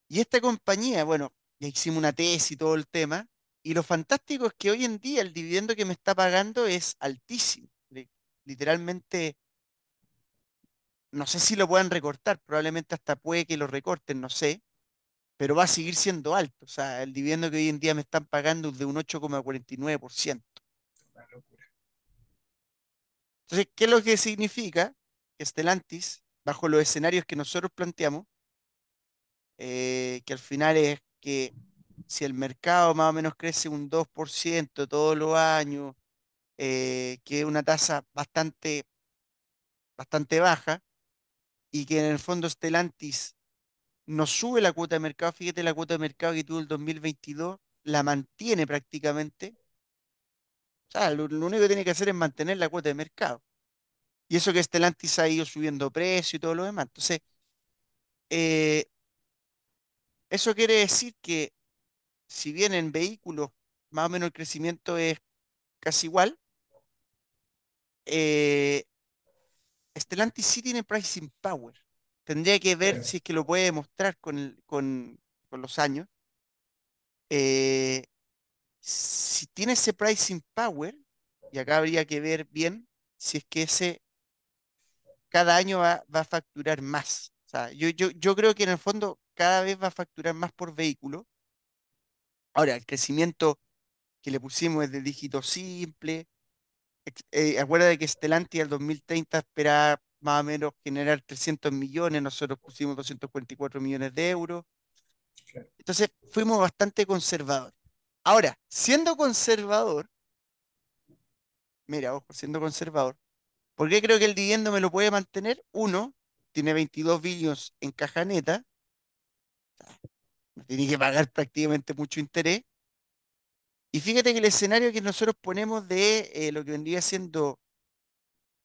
Y esta compañía, bueno, ya hicimos una tesis y todo el tema, y lo fantástico es que hoy en día el dividendo que me está pagando es altísimo. Literalmente, no sé si lo puedan recortar, probablemente hasta puede que lo recorten, no sé, pero va a seguir siendo alto. O sea, el dividendo que hoy en día me están pagando es de un 8,49%. Una locura. Entonces, ¿qué es lo que significa? Que Stellantis, bajo los escenarios que nosotros planteamos, que al final es que si el mercado más o menos crece un 2% todos los años, que es una tasa bastante baja, y que en el fondo Stellantis no sube la cuota de mercado, fíjate la cuota de mercado que tuvo el 2022, la mantiene prácticamente. O sea, lo único que tiene que hacer es mantener la cuota de mercado. Y eso que Stellantis ha ido subiendo precio y todo lo demás. Entonces, eh, eso quiere decir que si bien en vehículos más o menos el crecimiento es casi igual, eh, Stellantis sí tiene pricing power. Tendría que ver Claro, si es que lo puede demostrar con los años. Eh, si tiene ese pricing power, y acá habría que ver bien si es que ese cada año va a facturar más. O sea, yo creo que en el fondo cada vez va a facturar más por vehículo. Ahora, el crecimiento que le pusimos es de dígito simple. Acuérdate que Stellantis al 2030 esperaba más o menos generar 300 millones, nosotros pusimos 244 millones de euros. claro. Entonces fuimos bastante conservadores. Ahora, siendo conservador, mira, ojo, siendo conservador, ¿por qué creo que el dividendo me lo puede mantener? Uno, tiene 22 billones en caja neta, no tiene que pagar prácticamente mucho interés. Y fíjate que el escenario que nosotros ponemos de lo que vendría siendo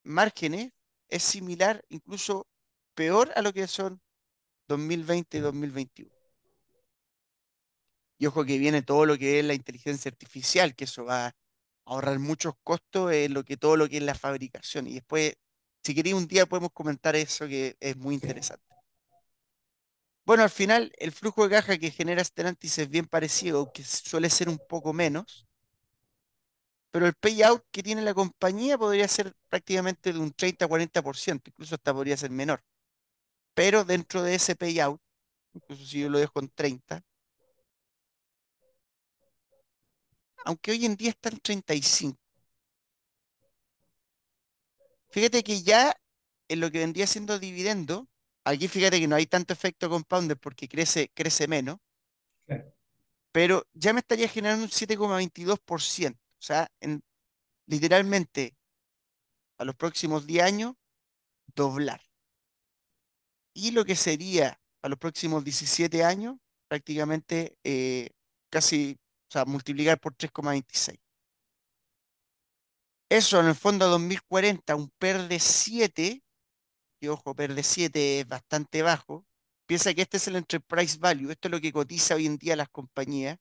márgenes es similar, incluso peor a lo que son 2020 y 2021. Y ojo que viene todo lo que es la inteligencia artificial, que eso va a ahorrar muchos costos en lo que todo lo que es la fabricación. Y después, si queréis un día podemos comentar eso que es muy Sí, interesante. Bueno, al final el flujo de caja que genera Stellantis es bien parecido, aunque suele ser un poco menos, pero el payout que tiene la compañía podría ser prácticamente de un 30-40%, incluso hasta podría ser menor. Pero dentro de ese payout, incluso si yo lo dejo en 30, aunque hoy en día está en 35. Fíjate que ya en lo que vendría siendo dividendo, aquí fíjate que no hay tanto efecto compounder porque crece menos, claro. pero ya me estaría generando un 7,22%. O sea, literalmente a los próximos 10 años, doblar. Y lo que sería a los próximos 17 años, prácticamente casi, o sea, multiplicar por 3,26. Eso en el fondo a 2040, un PER de 7, que ojo, PER de 7 es bastante bajo. Piensa que este es el enterprise value, esto es lo que cotiza hoy en día las compañías.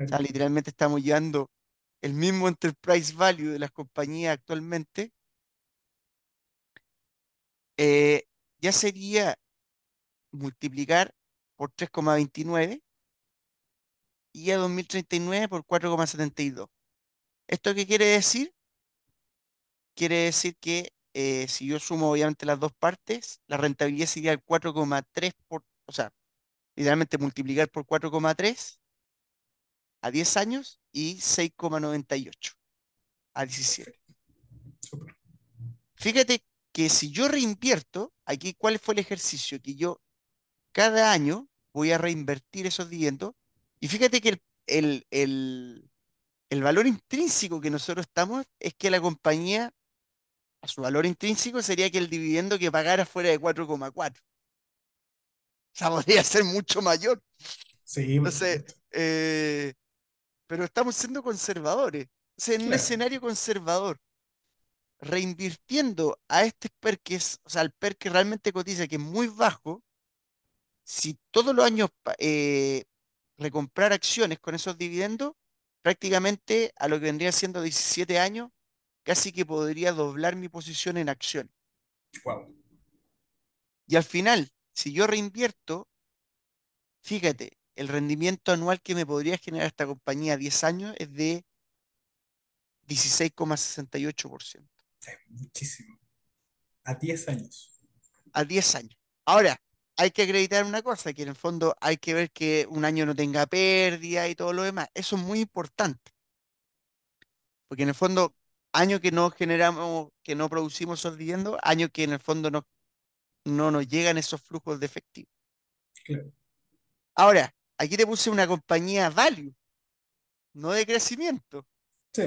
O sea, Claro. literalmente estamos llevando el mismo enterprise value de las compañías actualmente. eh, ya sería multiplicar por 3,29 y a 2039 por 4,72. ¿Esto qué quiere decir? Quiere decir que si yo sumo obviamente las dos partes, la rentabilidad sería el 4,3 o sea, literalmente multiplicar por 4,3 a 10 años y 6,98 a 17. Perfecto. Súper. Fíjate que si yo reinvierto, aquí, ¿cuál fue el ejercicio? Que yo cada año voy a reinvertir esos dividendos y fíjate que el valor intrínseco que nosotros estamos es que la compañía, a su valor intrínseco sería que el dividendo que pagara fuera de 4,4. O sea, podría ser mucho mayor. Sí, por Entonces, supuesto. pero estamos siendo conservadores. O sea, en un Claro, escenario conservador, reinvirtiendo a este PER que es, o sea, el PER que realmente cotiza, que es muy bajo, si todos los años recomprar acciones con esos dividendos, prácticamente a lo que vendría siendo 17 años, casi que podría doblar mi posición en acciones. wow. Y al final, si yo reinvierto, fíjate, el rendimiento anual que me podría generar esta compañía a 10 años es de 16,68% Muchísimo. A 10 años. a 10 años. Ahora, hay que acreditar una cosa, que en el fondo hay que ver que un año no tenga pérdida y todo lo demás. Eso es muy importante, porque en el fondo, año que no generamos, que no producimos esos dividendos, año que en el fondo no nos llegan esos flujos de efectivo. Claro. Ahora, aquí te puse una compañía value, no de crecimiento. Sí.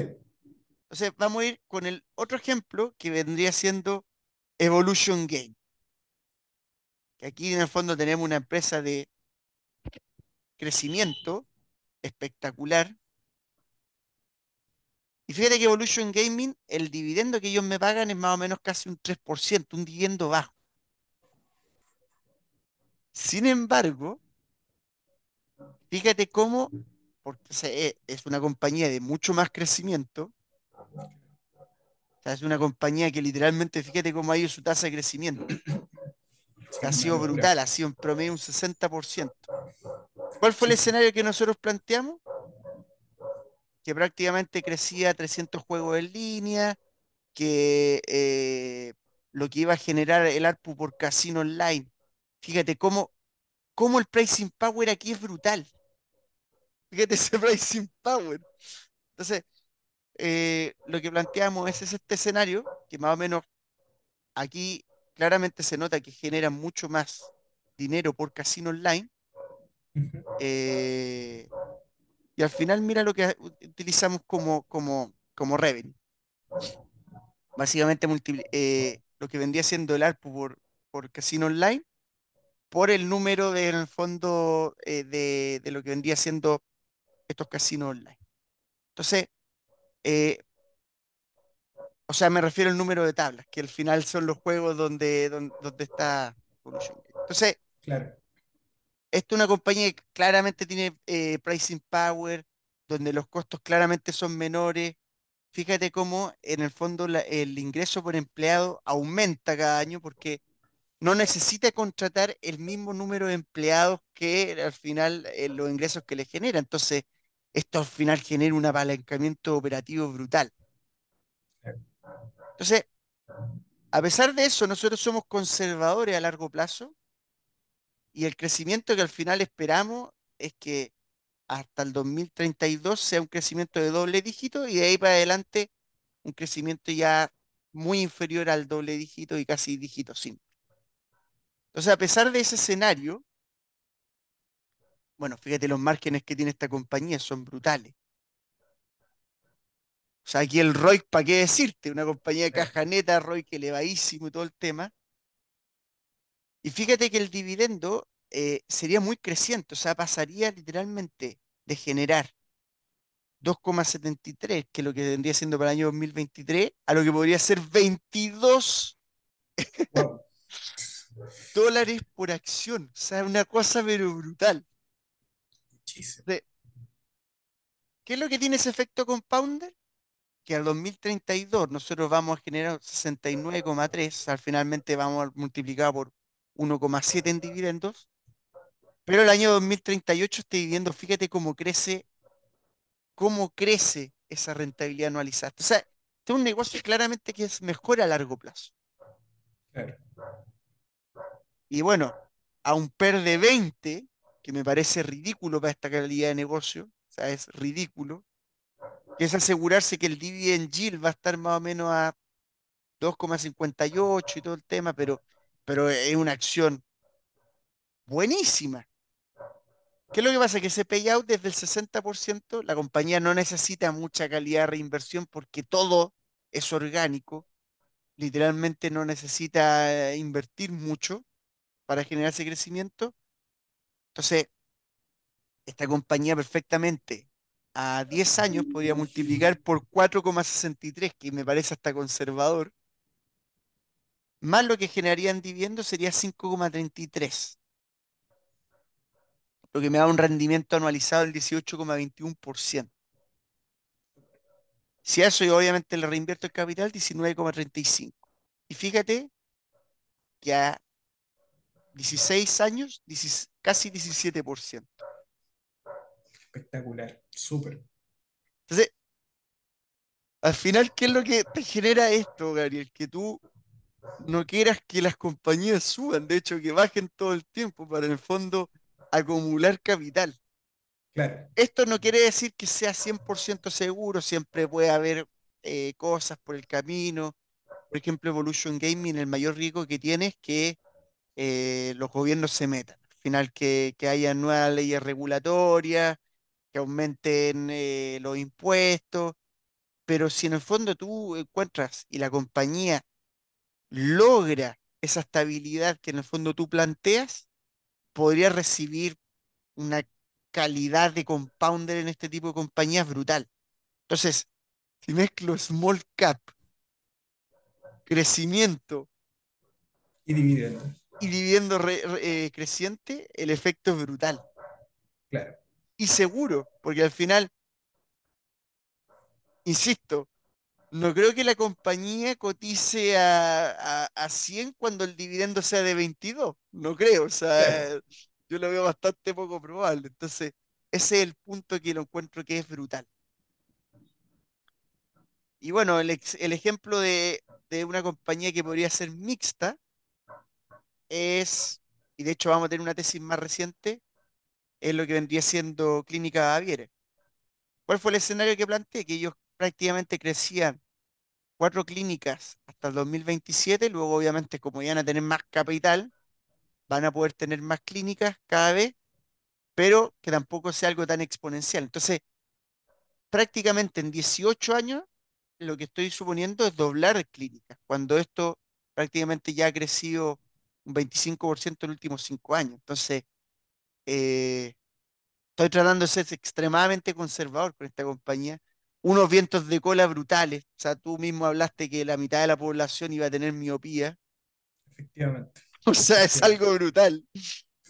Entonces, vamos a ir con el otro ejemplo que vendría siendo Evolution Game, que aquí en el fondo tenemos una empresa de crecimiento espectacular. Y fíjate que Evolution Gaming, el dividendo que ellos me pagan es más o menos casi un 3%, un dividendo bajo. Sin embargo, fíjate cómo, porque es una compañía de mucho más crecimiento, o sea, es una compañía que literalmente, fíjate cómo ha ido su tasa de crecimiento, que Sí, ha una sido locura. brutal, ha sido en promedio un 60%. ¿Cuál fue el Muchísimo. escenario que nosotros planteamos? Que prácticamente crecía 300 juegos en línea, que lo que iba a generar el ARPU por casino online. Fíjate cómo el pricing power aquí es brutal. Fíjate ese pricing power. Entonces, lo que planteamos es este escenario, que más o menos aquí claramente se nota que genera mucho más dinero por casino online. Ujú. eh, y al final mira lo que utilizamos como revenue. Básicamente lo que vendría siendo el ARPU por casino online por el número en el fondo de lo que vendría siendo estos casinos online. Entonces, eh, o sea, me refiero al número de tablas, que al final son los juegos donde está Evolution Game. Entonces, Claro. esta es una compañía que claramente tiene pricing power, donde los costos claramente son menores. Fíjate cómo en el fondo el ingreso por empleado aumenta cada año porque no necesita contratar el mismo número de empleados que al final los ingresos que le genera. Entonces, esto al final genera un apalancamiento operativo brutal. Claro. Entonces, a pesar de eso, nosotros somos conservadores a largo plazo y el crecimiento que al final esperamos es que hasta el 2032 sea un crecimiento de doble dígito y de ahí para adelante un crecimiento ya muy inferior al doble dígito y casi dígito simple. Entonces, a pesar de ese escenario, bueno, fíjate los márgenes que tiene esta compañía, son brutales. O sea, aquí el ROIC, ¿para qué decirte? Una compañía de Claro. caja neta, ROIC elevadísimo y todo el tema. Y fíjate que el dividendo sería muy creciente, o sea, pasaría literalmente de generar 2,73, que es lo que vendría siendo para el año 2023, a lo que podría ser 22 Wow. dólares por acción. O sea, una cosa pero brutal. Muchísimo. De- ¿Qué es lo que tiene ese efecto compounder? Que al 2032 nosotros vamos a generar 69,3, al finalmente vamos a multiplicar por 1,7 en dividendos, pero el año 2038 este dividendo, fíjate cómo crece esa rentabilidad anualizada. O sea, este es un negocio claramente que es mejor a largo plazo. Claro. Y bueno, a un PER de 20, que me parece ridículo para esta calidad de negocio, o sea, es ridículo, que es asegurarse que el dividend yield va a estar más o menos a 2,58 y todo el tema, pero es una acción buenísima. ¿Qué es lo que pasa? Que ese payout desde el 60%, la compañía no necesita mucha calidad de reinversión porque todo es orgánico, literalmente no necesita invertir mucho para generar ese crecimiento. Entonces, esta compañía perfectamente a 10 años podría multiplicar por 4,63, que me parece hasta conservador, más lo que generaría en dividendos sería 5,33, lo que me da un rendimiento anualizado del 18,21%. Si a eso yo obviamente le reinvierto el capital, 19,35. Y fíjate que 16 años, casi 17%. Espectacular, súper. Entonces, al final, ¿qué es lo que te genera esto, Gabriel? Que tú no quieras que las compañías suban, de hecho, que bajen todo el tiempo para en el fondo acumular capital. Claro, Esto no quiere decir que sea 100% seguro, siempre puede haber cosas por el camino. Por ejemplo, Evolution Gaming, el mayor riesgo que tiene es que los gobiernos se metan. Al final, que haya nuevas leyes regulatorias, que aumenten los impuestos, pero si en el fondo tú encuentras y la compañía logra esa estabilidad que en el fondo tú planteas, podría recibir una calidad de compounder en este tipo de compañías brutal. Entonces, si mezclo small cap, crecimiento y dividendo, y dividendo creciente, el efecto es brutal. claro, Y seguro, porque al final, insisto, no creo que la compañía cotice a 100 cuando el dividendo sea de 22. No creo, o claro. sea, yo lo veo bastante poco probable. Entonces, ese es el punto que lo encuentro que es brutal. Y bueno, el ejemplo de una compañía que podría ser mixta es, y de hecho vamos a tener una tesis más reciente, es lo que vendría siendo Clínica Baviera. ¿Cuál fue el escenario que planteé? Que ellos prácticamente crecían 4 clínicas hasta el 2027, luego obviamente como ya van a tener más capital, van a poder tener más clínicas cada vez, pero que tampoco sea algo tan exponencial. Entonces, prácticamente en 18 años, lo que estoy suponiendo es doblar clínicas, cuando esto prácticamente ya ha crecido un 25% en los últimos 5 años. Entonces, eh, estoy tratando de ser extremadamente conservador con esta compañía. Unos vientos de cola brutales. O sea, tú mismo hablaste que la mitad de la población iba a tener miopía. Efectivamente, O sea, es efectivamente. algo brutal.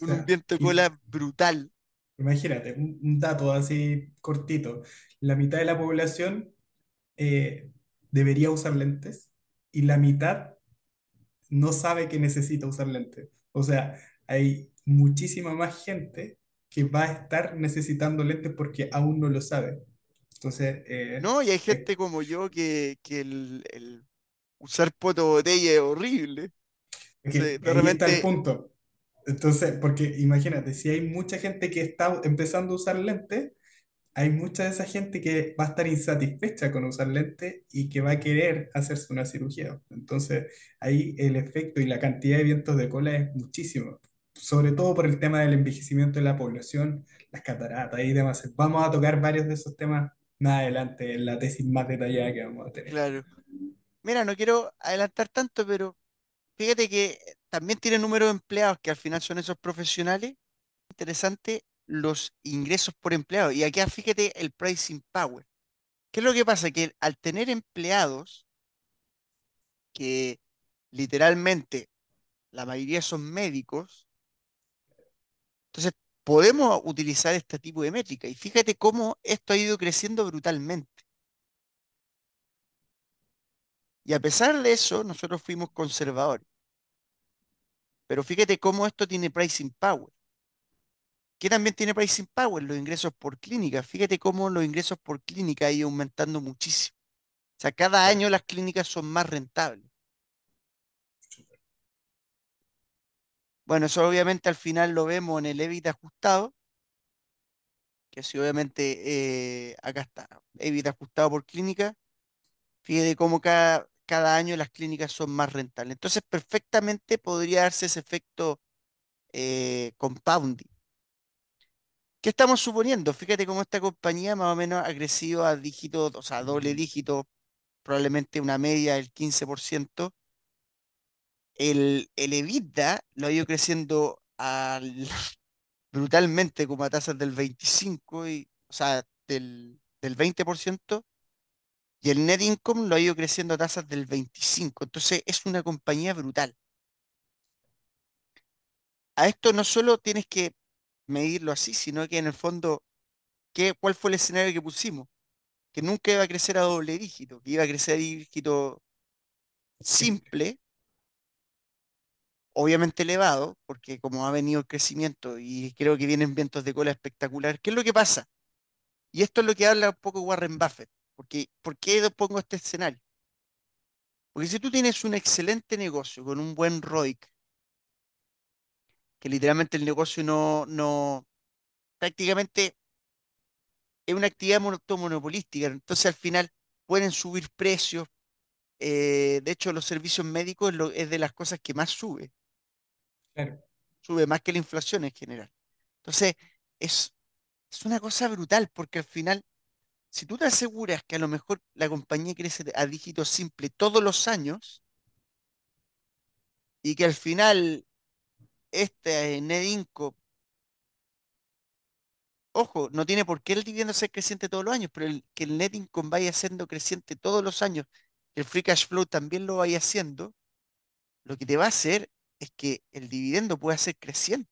O Un sea, viento de cola brutal. imagínate, un dato así cortito. La mitad de la población eh, debería usar lentes y la mitad no sabe que necesita usar lentes. O sea, hay muchísima más gente que va a estar necesitando lentes porque aún no lo sabe. Entonces, No, y hay gente como yo que el usar poto botella es horrible. De ahí está el repente, punto. Entonces, porque imagínate, si hay mucha gente que está empezando a usar lentes, hay mucha de esa gente que va a estar insatisfecha con usar lentes y que va a querer hacerse una cirugía. Entonces, ahí el efecto y la cantidad de vientos de cola es muchísimo, sobre todo por el tema del envejecimiento de la población, las cataratas y demás. Vamos a tocar varios de esos temas más adelante en la tesis más detallada que vamos a tener. claro. Mira, no quiero adelantar tanto, pero fíjate que también tiene número de empleados que al final son esos profesionales. Interesante los ingresos por empleado. Y aquí fíjate el pricing power. ¿Qué es lo que pasa? Que al tener empleados que literalmente la mayoría son médicos, entonces podemos utilizar este tipo de métrica. Y fíjate cómo esto ha ido creciendo brutalmente. Y a pesar de eso, nosotros fuimos conservadores. Pero fíjate cómo esto tiene pricing power. ¿Qué también tiene pricing power? Los ingresos por clínica. Fíjate cómo los ingresos por clínica han ido aumentando muchísimo. O sea, cada Claro, año las clínicas son más rentables. Bueno, eso obviamente al final lo vemos en el EBITDA ajustado, que así obviamente acá está, EBITDA ajustado por clínica. Fíjate cómo cada año las clínicas son más rentables. Entonces, perfectamente podría darse ese efecto compounding. ¿Qué estamos suponiendo? Fíjate cómo esta compañía más o menos ha crecido a dígitos, o sea, a doble dígito, probablemente una media del 15%. El EBITDA lo ha ido creciendo brutalmente, como a tasas del 25, o sea, del 20%, y el net income lo ha ido creciendo a tasas del 25%. Entonces, es una compañía brutal. A esto no solo tienes que medirlo así, sino que en el fondo, ¿cuál fue el escenario que pusimos? Que nunca iba a crecer a doble dígito, que iba a crecer a dígito siempre. simple, obviamente elevado, porque como ha venido el crecimiento y creo que vienen vientos de cola espectacular, ¿qué es lo que pasa? Y esto es lo que habla un poco Warren Buffett, porque ¿por qué pongo este escenario? Porque si tú tienes un excelente negocio con un buen ROIC, que literalmente el negocio prácticamente es una actividad monopolística, entonces al final pueden subir precios. De hecho, los servicios médicos es de las cosas que más Claro, sube más que la inflación en general. Entonces, es, es una cosa brutal, porque al final, si tú te aseguras que a lo mejor la compañía crece a dígitos simples todos los años y que al final este net income, ojo, no tiene por qué el dividendo ser creciente todos los años, pero que el net income vaya siendo creciente todos los años, que el free cash flow también lo vaya haciendo, lo que te va a hacer es que el dividendo pueda ser creciente.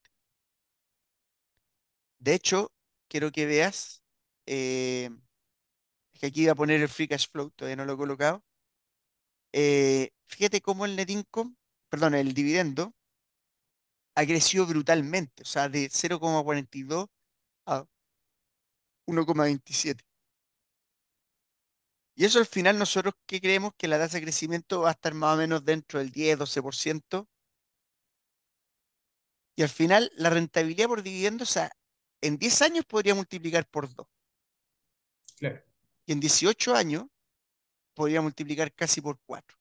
De hecho, quiero que veas, eh, es que aquí voy a poner el free cash flow, todavía no lo he colocado. Fíjate cómo el net income, perdón, el dividendo ha crecido brutalmente, o sea, de 0,42 a 1,27. Y eso al final nosotros que creemos que la tasa de crecimiento va a estar más o menos dentro del 10-12%. Y al final la rentabilidad por dividendo, o sea, en 10 años podría multiplicar por 2. claro. Y en 18 años podría multiplicar casi por 4.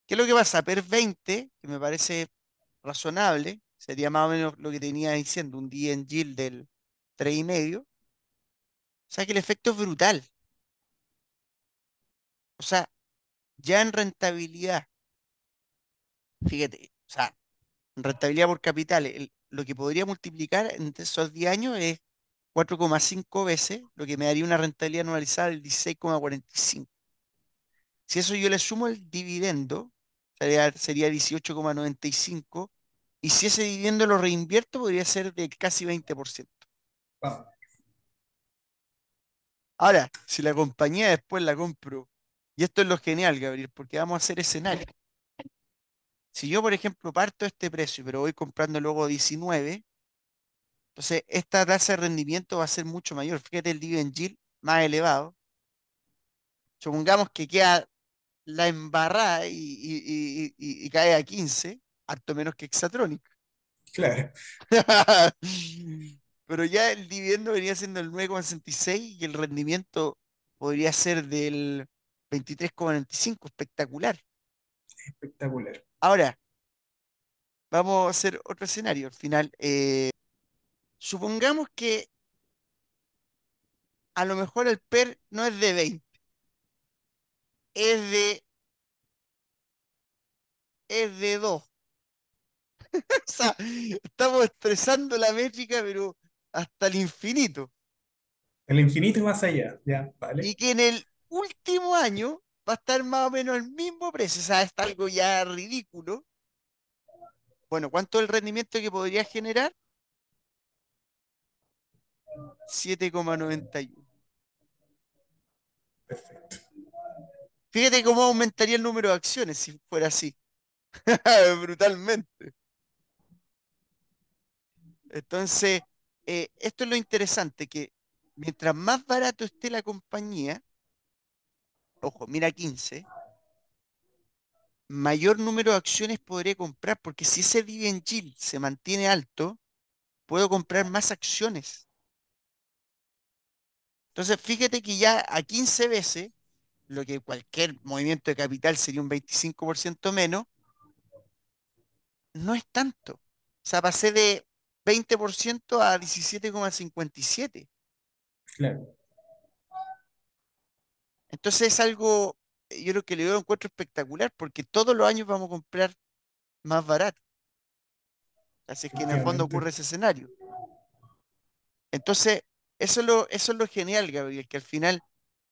¿Qué es lo que pasa? PER 20, que me parece razonable, sería más o menos lo que tenía diciendo, un en yield del 3,5. O sea que el efecto es brutal. O sea, ya en rentabilidad, fíjate, o sea, en rentabilidad por capital, lo que podría multiplicar entre esos 10 años es 4,5 veces, lo que me daría una rentabilidad anualizada del 16,45. Si eso yo le sumo el dividendo, sería 18,95. Y si ese dividendo lo reinvierto, podría ser de casi 20%. Wow, Ahora, si la compañía después la compro, y esto es lo genial, Gabriel, porque vamos a hacer escenario. Si yo, por ejemplo, parto este precio, pero voy comprando luego 19, entonces esta tasa de rendimiento va a ser mucho mayor. Fíjate el dividend yield más elevado. Supongamos que queda la embarrada y cae a 15, harto menos que Exatronic. claro, Pero ya el dividendo venía siendo el 9,66 y el rendimiento podría ser del 23,95, espectacular. espectacular. Ahora, vamos a hacer otro escenario. Al final, supongamos que a lo mejor el PER no es de 20, es de 2. O sea, estamos estresando la métrica, pero hasta el infinito. El infinito y más allá, ya, Y vale. que en el último año va a estar más o menos el mismo precio. O sea, es algo ya ridículo. Bueno, ¿cuánto es el rendimiento que podría generar? 7,91. Perfecto. Fíjate cómo aumentaría el número de acciones si fuera así. Brutalmente. Entonces, esto es lo interesante, que mientras más barato esté la compañía, ojo, mira 15, mayor número de acciones podré comprar, porque si ese dividend yield se mantiene alto, puedo comprar más acciones. Entonces, fíjate que ya a 15 veces, lo que cualquier movimiento de capital sería un 25% menos, no es tanto. O sea, pasé de 20% a 17,57. Claro, Entonces es algo, yo lo que le veo encuentro espectacular, porque todos los años vamos a comprar más barato. Así es que en el fondo efectivamente. ocurre ese escenario. Entonces, eso es lo genial, Gabriel, que al final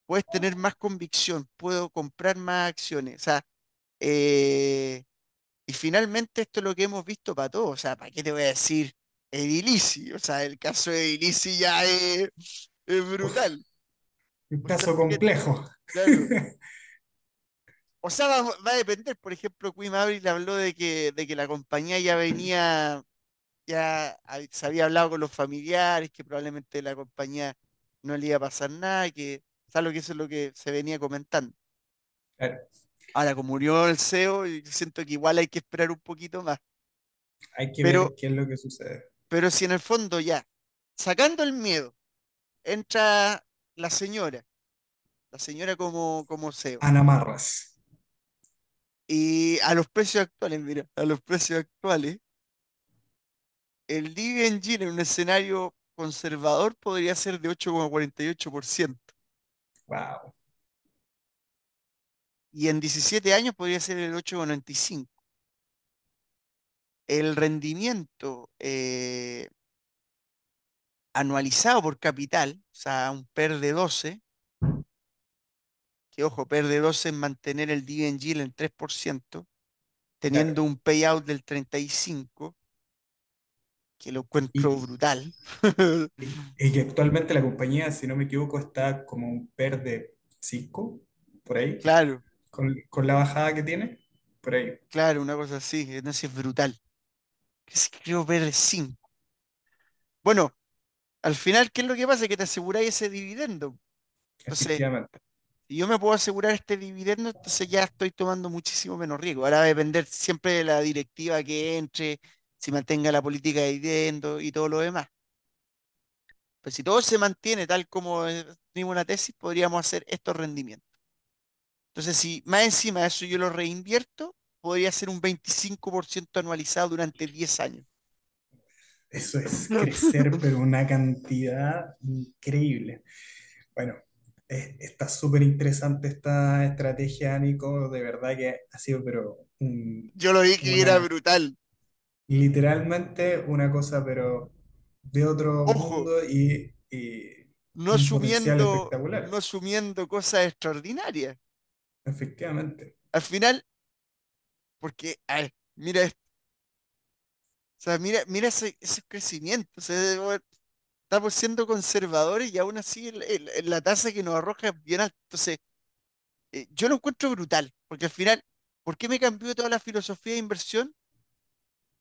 puedes tener más convicción, puedo comprar más acciones. O sea, eh, y finalmente esto es lo que hemos visto para todos. O sea, ¿para qué te voy a decir Edilici? O sea, el caso de Edilici ya es Uf, brutal. un O sea, caso fíjate, complejo. claro, O sea, va a depender. Por ejemplo, Queen Maverick habló de que la compañía ya venía, se había hablado con los familiares, que probablemente la compañía no le iba a pasar nada, que eso es lo que se venía comentando. Claro, Ahora, como murió el CEO, yo siento que igual hay que esperar un poquito más. hay que Pero, ver qué es lo que sucede. pero si en el fondo ya, sacando el miedo, entra la señora, la señora como CEO, Ana Marras. y a los precios actuales, mira, a los precios actuales, el DVNG en un escenario conservador podría ser de 8,48% Wow. y en 17 años podría ser el 8,95%. El rendimiento anualizado por capital, o sea, un PER de 12, que ojo, PER de 12 es mantener el dividend yield en 3%, teniendo Claro. un payout del 35%, que lo encuentro Y, brutal. y que actualmente la compañía, si no me equivoco, está como un PER de 5 por ahí, Claro, con la bajada que tiene, por ahí. claro, una cosa así, no sé, es brutal. Creo PER de 5. Bueno, al final, ¿qué es lo que pasa? Que te aseguráis ese dividendo. Entonces, Efectivamente. si yo me puedo asegurar este dividendo, entonces ya estoy tomando muchísimo menos riesgo. Ahora va a depender siempre de la directiva que entre, si mantenga la política de dividendo y todo lo demás. Pues si todo se mantiene tal como tenemos una tesis, podríamos hacer estos rendimientos. Entonces, si más encima de eso yo lo reinvierto, podría ser un 25% anualizado durante 10 años. Eso es crecer, pero una cantidad increíble. Bueno, está súper interesante esta estrategia, Nico. De verdad que ha sido, pero Yo lo dije que era una, brutal. literalmente una cosa, pero de otro Ojo, mundo y no un potencial asumiendo, espectacular. no asumiendo cosas extraordinarias. Efectivamente, Al final, porque, a ver, mira esto, o sea, mira ese crecimiento. O sea, bueno, estamos siendo conservadores y aún así la tasa que nos arroja es bien alta. Entonces, yo lo encuentro brutal, porque al final, ¿por qué me cambió toda la filosofía de inversión?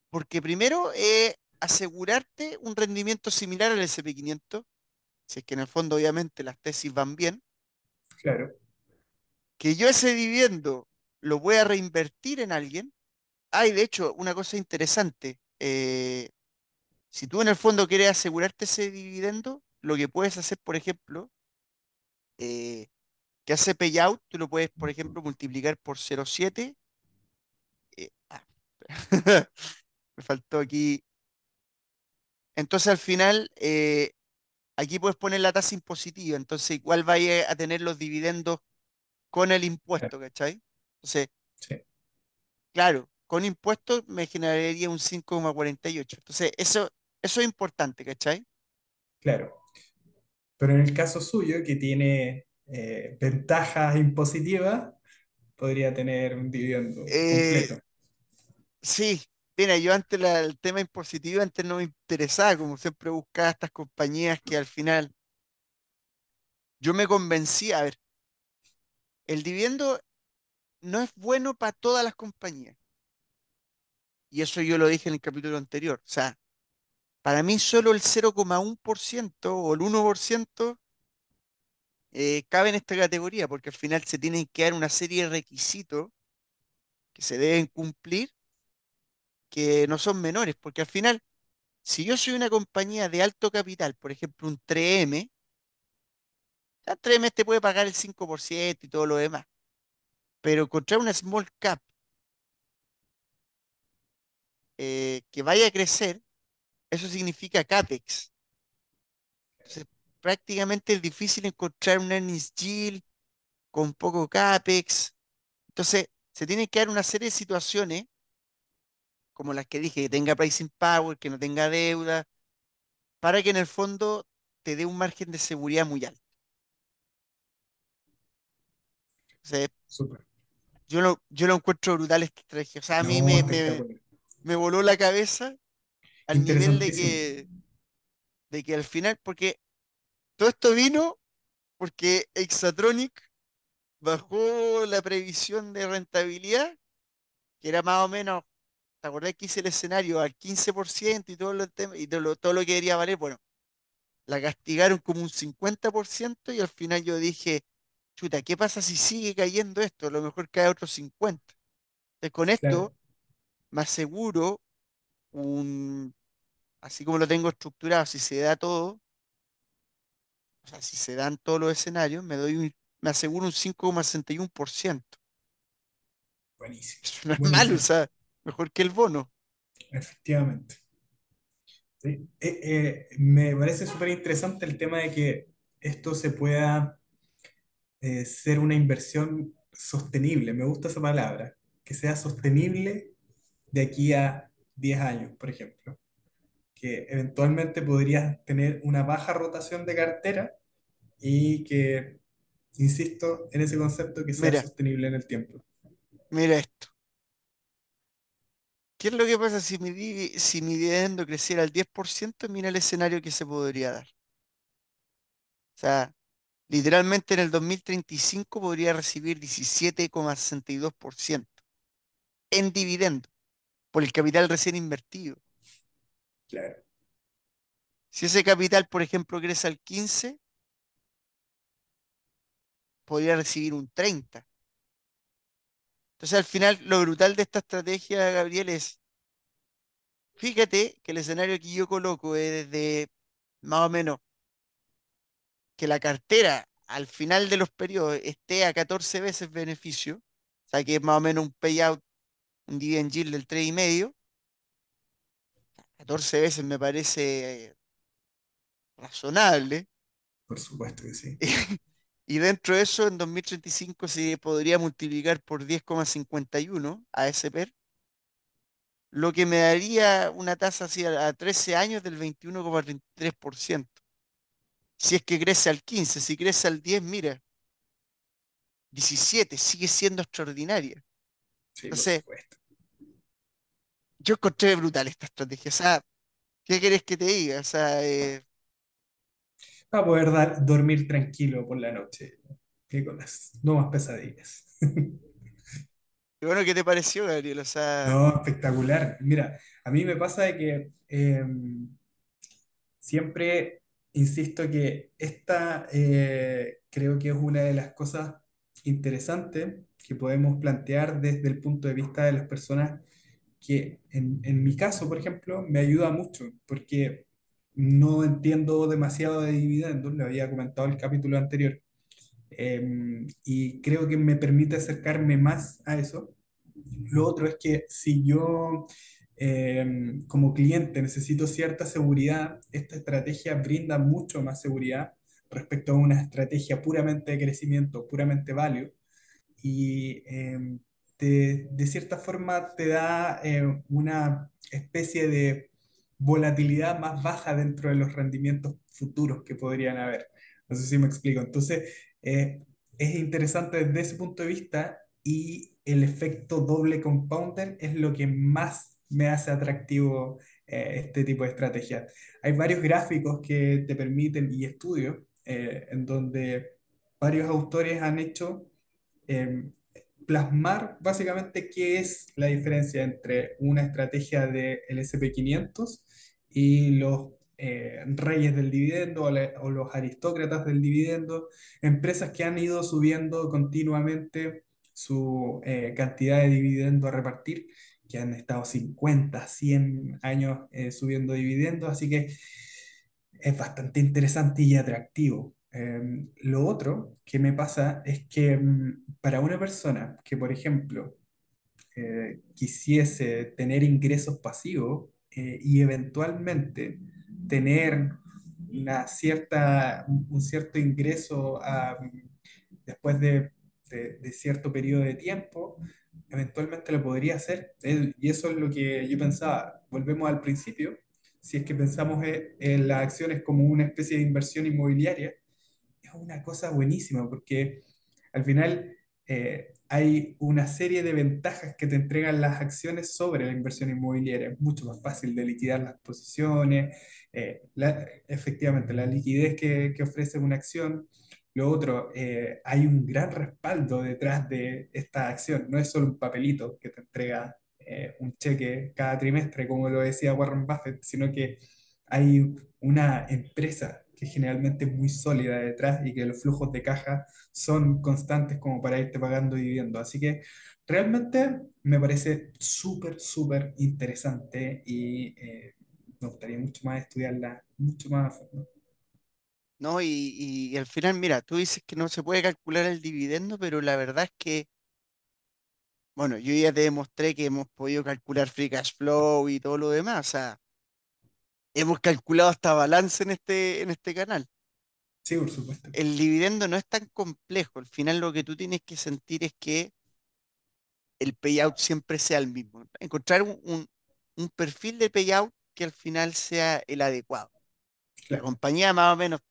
Porque primero, asegurarte un rendimiento similar al S&P 500, si es que en el fondo obviamente las tesis van bien, claro, que yo ese dividendo lo voy a reinvertir en alguien. Hay, de hecho, una cosa interesante. Si tú en el fondo quieres asegurarte ese dividendo, lo que puedes hacer, por ejemplo, eh, que hace payout, tú lo puedes, por ejemplo, multiplicar por 0,7. eh, ah, Me faltó aquí. Entonces, al final, aquí puedes poner la tasa impositiva. Entonces, igual vaya a tener los dividendos con el claro, impuesto, ¿cachai? Entonces, sí, claro, con impuestos me generaría un 5,48. Entonces, eso es importante, ¿cachai? claro. Pero en el caso suyo, que tiene ventajas impositivas, podría tener un dividendo Eh, completo. sí, mira, yo antes el tema impositivo antes no me interesaba, como siempre buscaba estas compañías que al final yo me convencí, a ver, el dividendo no es bueno para todas las compañías. Y eso yo lo dije en el capítulo anterior. O sea, para mí solo el 0,1% o el 1% cabe en esta categoría, porque al final se tienen que dar una serie de requisitos que se deben cumplir que no son menores, porque al final, si yo soy una compañía de alto capital, por ejemplo, un 3M, ya 3M te puede pagar el 5% y todo lo demás, pero encontrar una small cap que vaya a crecer, eso significa CAPEX. Entonces, prácticamente es difícil encontrar un earnings yield con poco CAPEX. Entonces, se tienen que dar una serie de situaciones, como las que dije, que tenga pricing power, que no tenga deuda, para que en el fondo te dé un margen de seguridad muy alto. O sea, Súper. yo lo encuentro brutal esta estrategia. O sea, a mí No, me, me, espectacular. me voló la cabeza al nivel de Interesantísimo. que, de que al final, porque todo esto vino porque Exatronic bajó la previsión de rentabilidad, que era más o menos, ¿te acordás que hice el escenario al 15% y todo lo, y todo lo que debería valer? Bueno, la castigaron como un 50% y al final yo dije, chuta, ¿qué pasa si sigue cayendo esto? A lo mejor cae otro 50%. Entonces, con Claro, esto me aseguro un, así como lo tengo estructurado, si se da todo, o sea, si se dan todos los escenarios, me aseguro un 5,61%. buenísimo, Eso no es malo, o buenísimo, sea, mejor que el bono. efectivamente. Sí. Me parece súper interesante el tema de que esto se pueda ser una inversión sostenible. Me gusta esa palabra, que sea sostenible de aquí a 10 años, por ejemplo. Que eventualmente podrías tener una baja rotación de cartera y que, insisto, en ese concepto que sea Mira, sostenible en el tiempo. mira esto. ¿Qué es lo que pasa si si mi dividendo creciera al 10%? Mira el escenario que se podría dar. O sea, literalmente en el 2035 podría recibir 17,62% en dividendo por el capital recién invertido. Claro, Si ese capital, por ejemplo, crece al 15, podría recibir un 30. Entonces, al final, lo brutal de esta estrategia, Gabriel, es, fíjate que el escenario que yo coloco es desde más o menos que la cartera al final de los periodos esté a 14 veces beneficio, o sea, que es más o menos un payout, un dividend yield del 3,5. 14 veces me parece razonable. por supuesto que sí. Y dentro de eso, en 2035 se podría multiplicar por 10,51 a ASPER, lo que me daría una tasa así a 13 años del 21,33%. Si es que crece al 15, si crece al 10, mira, 17, sigue siendo extraordinaria. Sí, por Entonces, supuesto. yo encontré brutal esta estrategia. O sea, ¿qué querés que te diga? O sea, Para poder dormir tranquilo por la noche. ¿Qué cosas? No más pesadillas. y bueno, ¿qué te pareció, Gabriel? O sea, No, espectacular. Mira, a mí me pasa de que siempre insisto que esta creo que es una de las cosas interesantes que podemos plantear desde el punto de vista de las personas que en mi caso, por ejemplo, me ayuda mucho porque no entiendo demasiado de dividendos, lo había comentado en el capítulo anterior, y creo que me permite acercarme más a eso. Lo otro es que si yo como cliente necesito cierta seguridad, esta estrategia brinda mucho más seguridad respecto a una estrategia puramente de crecimiento, puramente value, y de cierta forma te da una especie de volatilidad más baja dentro de los rendimientos futuros que podrían haber. No sé si me explico. Entonces, es interesante desde ese punto de vista y el efecto doble compounder es lo que más me hace atractivo este tipo de estrategia. Hay varios gráficos que te permiten y estudios en donde varios autores han hecho eh, plasmar básicamente qué es la diferencia entre una estrategia del SP 500 y los reyes del dividendo o los aristócratas del dividendo, empresas que han ido subiendo continuamente su cantidad de dividendo a repartir, que han estado 50 100 años subiendo dividendos, así que es bastante interesante y atractivo. Lo otro que me pasa es que para una persona que, por ejemplo, quisiese tener ingresos pasivos y eventualmente tener un cierto ingreso después de cierto periodo de tiempo, eventualmente lo podría hacer. Y eso es lo que yo pensaba. Volvemos al principio. Si es que pensamos en las acciones como una especie de inversión inmobiliaria, es una cosa buenísima porque al final hay una serie de ventajas que te entregan las acciones sobre la inversión inmobiliaria. Es mucho más fácil de liquidar las posiciones, efectivamente la liquidez que ofrece una acción. Lo otro, hay un gran respaldo detrás de esta acción. No es solo un papelito que te entrega un cheque cada trimestre, como lo decía Warren Buffett, sino que hay una empresa que generalmente es muy sólida detrás y que los flujos de caja son constantes como para irte pagando dividendos. Así que realmente me parece súper, súper interesante y me gustaría mucho más estudiarla, mucho más a fondo. ¿No? Y al final, mira, tú dices que no se puede calcular el dividendo, pero la verdad es que, bueno, yo ya te demostré que hemos podido calcular free cash flow y todo lo demás, o sea, hemos calculado hasta balance en este canal. Sí, por supuesto. El dividendo no es tan complejo, al final lo que tú tienes que sentir es que el payout siempre sea el mismo. Encontrar un perfil de payout que al final sea el adecuado. La Claro, compañía más o menos,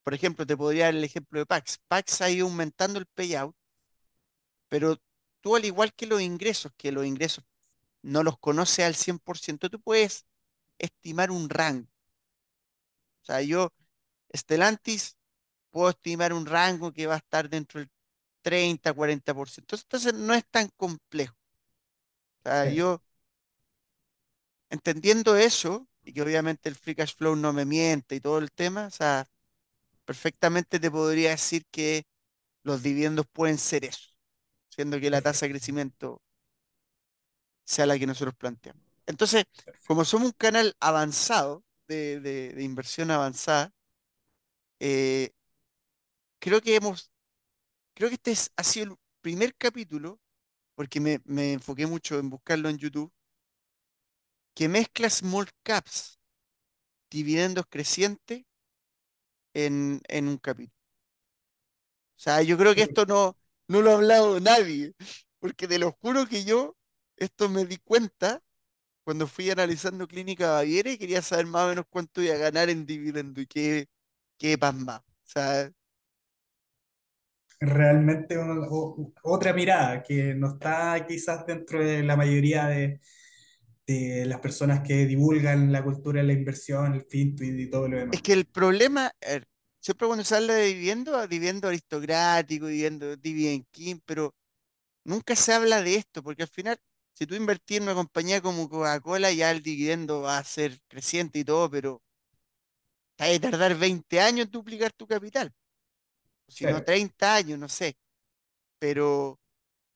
por ejemplo, te podría dar el ejemplo de Pax. Pax ha ido aumentando el payout, pero tú al igual que los ingresos no los conoces al 100%, tú puedes estimar un rango. O sea, yo, Stellantis, puedo estimar un rango que va a estar dentro del 30-40%. Entonces no es tan complejo. O sea, claro, yo entendiendo eso, y que obviamente el free cash flow no me miente y todo el tema, o sea, perfectamente te podría decir que los dividendos pueden ser eso, siendo que la tasa de perfecto, crecimiento sea la que nosotros planteamos. Entonces, como perfecto. somos un canal avanzado, de inversión avanzada, eh, creo que creo que ha sido el primer capítulo, porque me enfoqué mucho en buscarlo en YouTube, que mezcla small caps, dividendos crecientes en un capítulo. O sea, yo creo que esto no lo ha hablado nadie, porque te lo juro que yo esto me di cuenta cuando fui analizando Clínica Baviera y quería saber más o menos cuánto iba a ganar en dividendo y qué pasma. O sea, Realmente otra mirada que no está quizás dentro de la mayoría de las personas que divulgan la cultura de la inversión, el finto y todo lo demás. es que el problema, a ver, siempre cuando se habla de dividendo, dividendo aristocrático, dividendo dividend king, pero nunca se habla de esto, porque al final, si tú invertís en una compañía como Coca-Cola, ya el dividendo va a ser creciente y todo, pero te va a tardar 20 años en duplicar tu capital, o si no Claro, 30 años, no sé, pero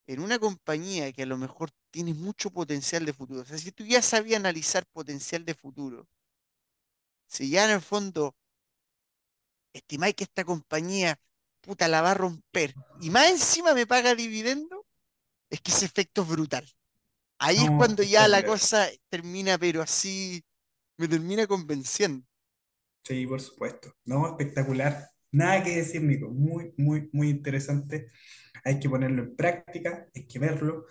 en una compañía que a lo mejor tiene mucho potencial de futuro, o sea, si tú ya sabías analizar potencial de futuro, si ya en el fondo estimáis que esta compañía, puta, la va a romper, y más encima me paga dividendo, es que ese efecto es brutal. Ahí es no, cuando ya la espectacular. cosa termina, pero así me termina convenciendo. Sí, por supuesto. No, espectacular. Nada que decir, Nico. Muy, muy, muy interesante. Hay que ponerlo en práctica, hay que verlo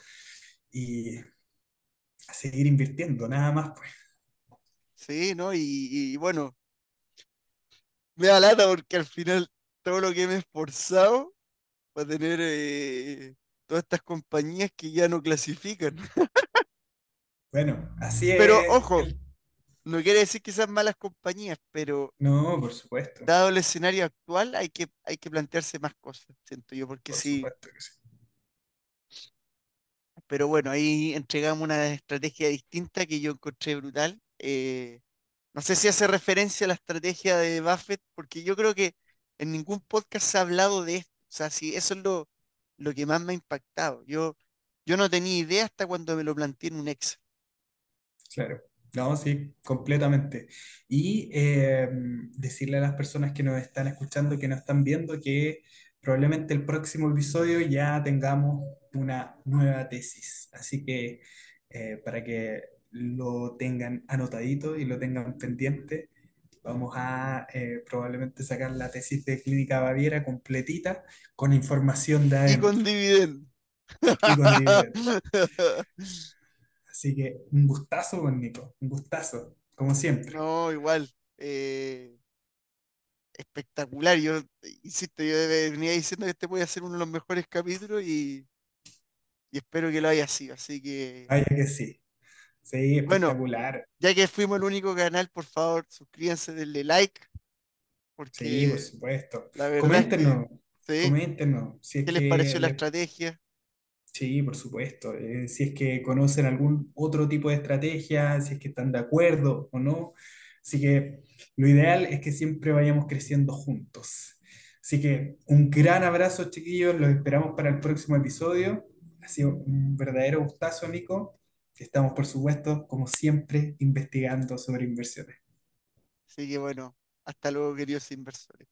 y a seguir invirtiendo, nada más, pues. Sí, ¿no? Y bueno, me da lata porque al final todo lo que me he esforzado para tener todas estas compañías que ya no clasifican. Bueno, así Pero es ojo, no quiere decir que sean malas compañías, pero No, por supuesto, dado el escenario actual hay que plantearse más cosas, siento yo, porque por sí. supuesto que sí. Pero bueno, ahí entregamos una estrategia distinta que yo encontré brutal. No sé si hace referencia a la estrategia de Buffett, porque yo creo que en ningún podcast se ha hablado de esto. O sea, sí, eso es lo que más me ha impactado. Yo no tenía idea hasta cuando me lo planteé en un Excel. Claro, no, sí, completamente. Y decirle a las personas que nos están escuchando, que nos están viendo, que probablemente el próximo episodio ya tengamos una nueva tesis. Así que para que lo tengan anotadito y lo tengan pendiente, vamos a probablemente sacar la tesis de Clínica Baviera completita con información de Y con adentro dividendo. y con dividendos. Así que un gustazo, pues, Nico, un gustazo, como siempre. No, igual. Espectacular. Yo, insisto, venía diciendo que este puede ser uno de los mejores capítulos y espero que lo haya sido. Así que, Vaya que sí. Sí, bueno, espectacular. ya que fuimos el único canal, por favor, suscríbanse, denle like Sí, por porque supuesto. la verdad es que, Coméntenos, sí, coméntenos si es ¿qué les que pareció la estrategia? sí, por supuesto. Si es que conocen algún otro tipo de estrategia, si es que están de acuerdo o no. Así que lo ideal es que siempre vayamos creciendo juntos. Así que un gran abrazo, chiquillos. Los esperamos para el próximo episodio. Ha sido un verdadero gustazo, Nico. Estamos, por supuesto, como siempre, investigando sobre inversiones. Así que bueno, hasta luego, queridos inversores.